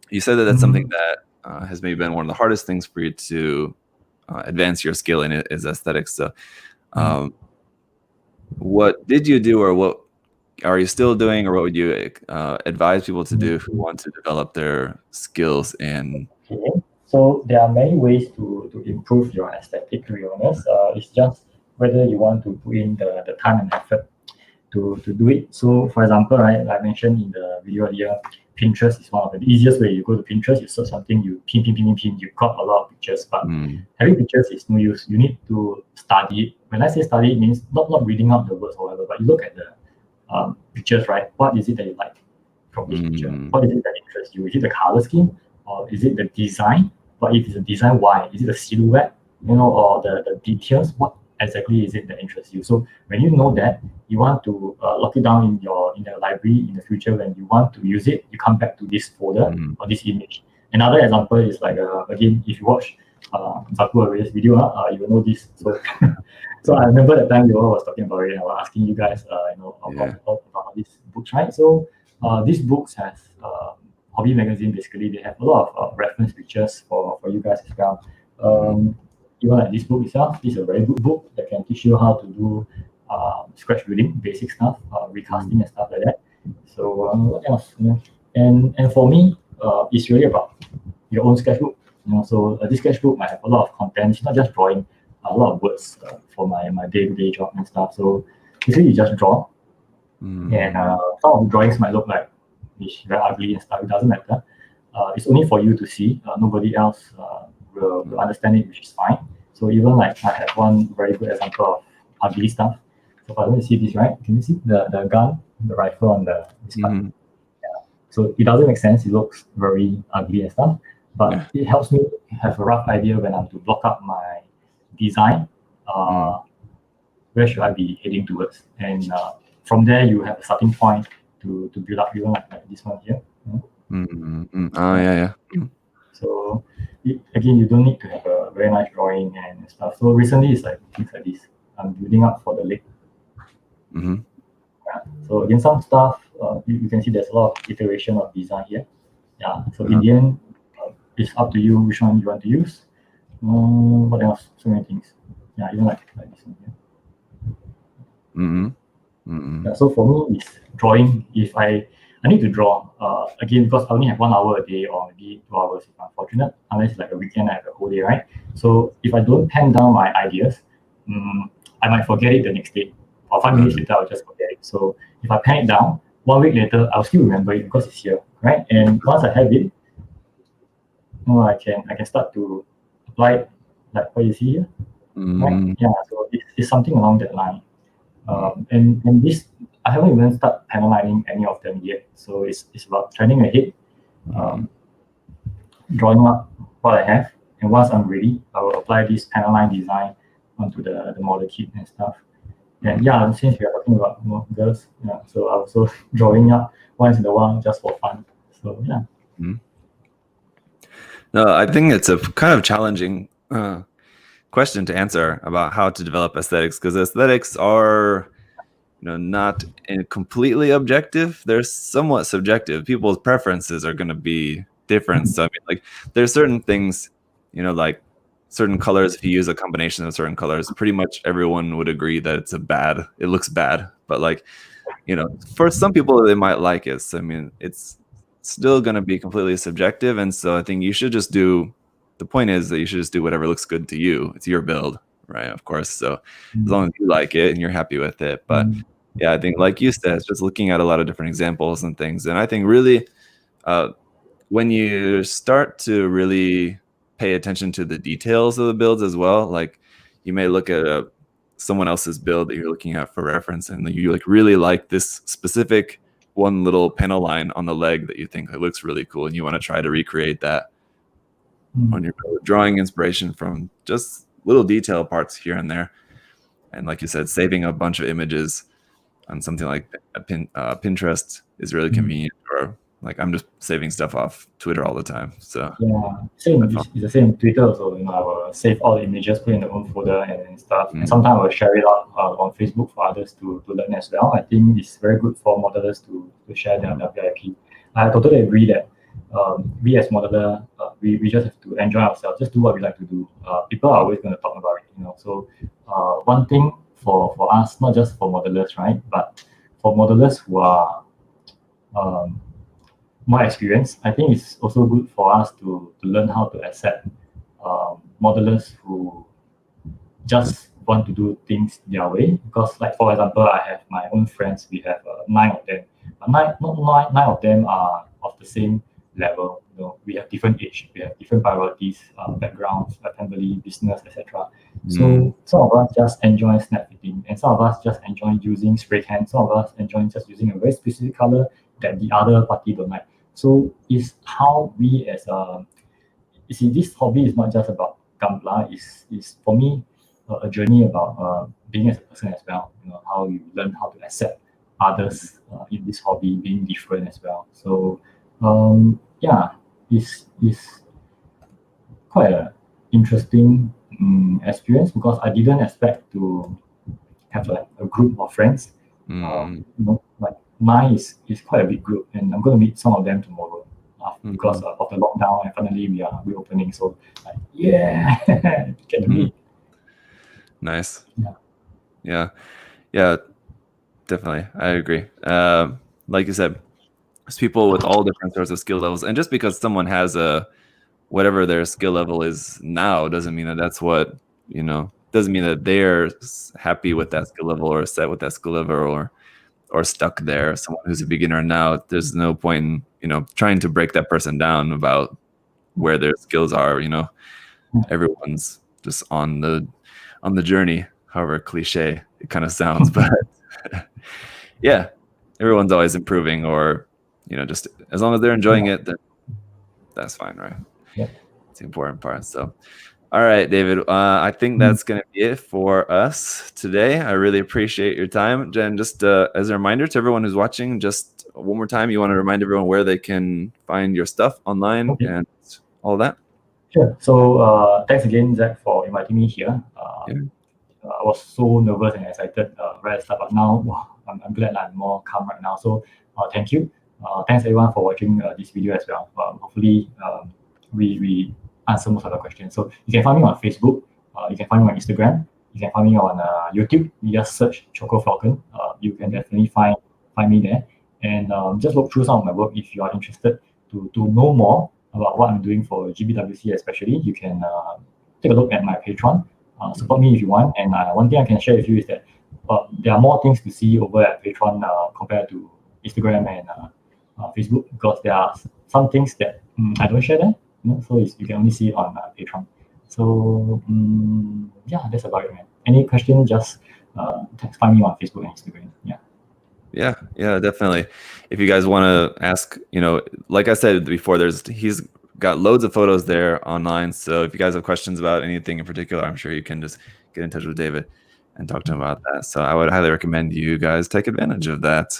Speaker 1: you said that that's something that has maybe been one of the hardest things for you to advance your skill in, is aesthetics. So what did you do, or what are you still doing, or what would you advise people to do who want to develop their skills in?
Speaker 2: Okay. So there are many ways to improve your aesthetic, to be honest. It's just whether you want to put in the time and effort to do it. So for example, right, like I mentioned in the video earlier, Pinterest is one of the easiest way. You go to Pinterest, you search something, you pin, you got a lot of pictures, but having pictures is no use. You need to study it. When I say study, it means not reading out the words or whatever, but you look at the pictures, right? What is it that you like from this picture? What is it that interests you? Is it the color scheme, or is it the design? But if it's a design, why? Is it the silhouette, or the details? What exactly is it that interests you? So when you know that, you want to lock it down in your library in the future. When you want to use it, you come back to this folder or this image. Another example is like again, if you watch Zaku Aray's video, you will know this. So so I remember that time you all was talking about it, and I was asking you guys about these books, right? So these books has hobby magazine. Basically, they have a lot of reference pictures for you guys as well. Even like this book itself, this is a very good book that can teach you how to do scratch building, basic stuff, recasting and stuff like that. So what else? And for me, it's really about your own sketchbook. So this sketchbook might have a lot of content. It's not just drawing, a lot of words for my day-to-day job and stuff. So basically, you just draw, and some of the drawings might look like it's very ugly and stuff. It doesn't matter. It's only for you to see. Nobody else will understand it, which is fine. So even like I have one very good example of ugly stuff. So if I don't see this, right? Can you see the gun, the rifle on this part? Yeah. So it doesn't make sense. It looks very ugly and stuff. But it helps me have a rough idea when I'm to block up my design. Where should I be heading towards? And from there, you have a starting point to build up, even like this one here.
Speaker 1: Oh yeah.
Speaker 2: So again, you don't need to have a very nice drawing and stuff. So recently, it's like things like this. I'm building up for the leg. Yeah. So again, some stuff you can see there's a lot of iteration of design here. Yeah. So in the end, it's up to you which one you want to use. What else? So many things. Yeah, even like this one here. Yeah, so for me, it's drawing. If I need to draw, again, because I only have 1 hour a day or maybe 2 hours if I'm fortunate, unless it's like a weekend, I have a whole day, right? So if I don't pen down my ideas, I might forget it the next day. Or 5 minutes later, I'll just forget it. So if I pen it down, 1 week later, I'll still remember it because it's here, right? And once I have it, I can start to apply it, like what you see here. Right? Yeah, so it's something along that line. And this, I haven't even started panel lining any of them yet. So it's about planning ahead, drawing up what I have, and once I'm ready, I will apply this panel line design onto the model kit and stuff. And yeah, since we are talking about girls, yeah, so I'm also drawing up once in a while just for fun. So yeah.
Speaker 1: No, I think it's a kind of challenging question to answer about how to develop aesthetics, because aesthetics are not completely objective. They're somewhat subjective. People's preferences are going to be different. So I mean, like, there's certain things, like certain colors, if you use a combination of certain colors, pretty much everyone would agree that it looks bad. But like, for some people, they might like it. So I mean, it's still going to be completely subjective. And so I think the point is that you should just do whatever looks good to you. It's your build, right? Of course. So as long as you like it and you're happy with it. But yeah, I think like you said, it's just looking at a lot of different examples and things. And I think really when you start to really pay attention to the details of the builds as well, like you may look at someone else's build that you're looking at for reference, and you like really like this specific one little panel line on the leg that you think it looks really cool, and you want to try to recreate that on your build, drawing inspiration from just little detail parts here and there. And like you said, saving a bunch of images on something like Pinterest is really convenient, or like I'm just saving stuff off Twitter all the time. So
Speaker 2: Yeah, same. It's the same. Twitter also, I will save all the images, put in the own folder and stuff. And sometimes I will share it out on Facebook for others to learn as well. I think it's very good for modelers to share their VIP. I totally agree that we as modeler, we just have to enjoy ourselves, just do what we like to do. People are always going to talk about it, So one thing for us, not just for modelers, right, but for modelers who are more experience, I think it's also good for us to learn how to accept modelers who just want to do things their way. Because, like for example, I have my own friends. We have 9 of them. But nine of them are of the same level. We have different age, we have different priorities, backgrounds, family, business, etc. So some of us just enjoy snap fitting, and some of us just enjoy using spray can. Some of us enjoy just using a very specific color that the other party don't like. So it's how we as you see, this hobby is not just about Gambla. Is for me a journey about being as a person as well. How you learn how to accept others in this hobby being different as well. So yeah, it's quite an interesting experience because I didn't expect to have like a group of friends. Like 9 is quite a big group, and I'm going to meet some of them tomorrow because of the lockdown, and finally we are reopening. So like, yeah, get to meet.
Speaker 1: Nice.
Speaker 2: Yeah,
Speaker 1: definitely. I agree. Like you said, there's people with all different sorts of skill levels, and just because someone has whatever their skill level is now doesn't mean that that's what doesn't mean that they're happy with that skill level or set with that skill level or stuck there. Someone who's a beginner now, there's no point in trying to break that person down about where their skills are. Everyone's just on the journey, however cliche it kind of sounds, but yeah, everyone's always improving, or just as long as they're enjoying it, then that's fine, right?
Speaker 2: Yeah,
Speaker 1: it's the important part. So all right, David, I think that's going to be it for us today. I really appreciate your time. Jen, just as a reminder to everyone who's watching, just one more time, you want to remind everyone where they can find your stuff online and all that?
Speaker 2: Sure. So thanks again, Zach, for inviting me here. I was so nervous and excited right at the start, but now I'm glad I'm more calm right now. So thank you. Thanks everyone for watching this video as well. Hopefully we answer most of the questions. So you can find me on Facebook, you can find me on Instagram, you can find me on YouTube. You just search Chocofalcon. You can definitely find me there, and just look through some of my work if you are interested to know more about what I'm doing for GBWC especially. You can take a look at my Patreon, support me if you want. And one thing I can share with you is that there are more things to see over at Patreon compared to Instagram and Facebook, because there are some things that I don't share there. So you can only see it on Patreon. So yeah, that's about it, man. Any question, just find me on Facebook and Instagram.
Speaker 1: Yeah, definitely. If you guys want to ask, like I said before, he's got loads of photos there online. So if you guys have questions about anything in particular, I'm sure you can just get in touch with David and talk to him about that. So I would highly recommend you guys take advantage of that.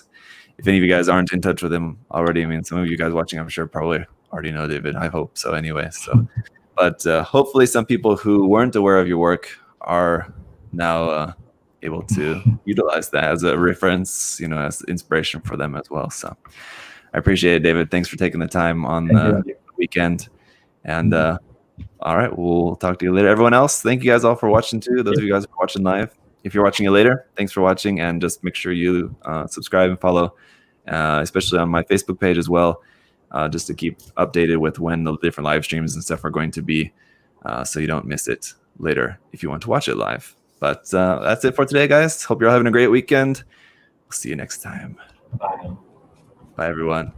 Speaker 1: If any of you guys aren't in touch with him already, I mean, some of you guys watching, I'm sure probably already know David. I hope so anyway. So, but hopefully some people who weren't aware of your work are now able to utilize that as a reference, as inspiration for them as well. So I appreciate it, David. Thanks for taking the time on the weekend. And all right, we'll talk to you later. Everyone else, thank you guys all for watching too. Those of you guys who are watching live. If you're watching it later, thanks for watching, and just make sure you subscribe and follow, especially on my Facebook page as well, just to keep updated with when the different live streams and stuff are going to be, so you don't miss it later if you want to watch it live. But that's it for today, guys. Hope you're all having a great weekend. We'll see you next time.
Speaker 2: Bye.
Speaker 1: Bye, everyone.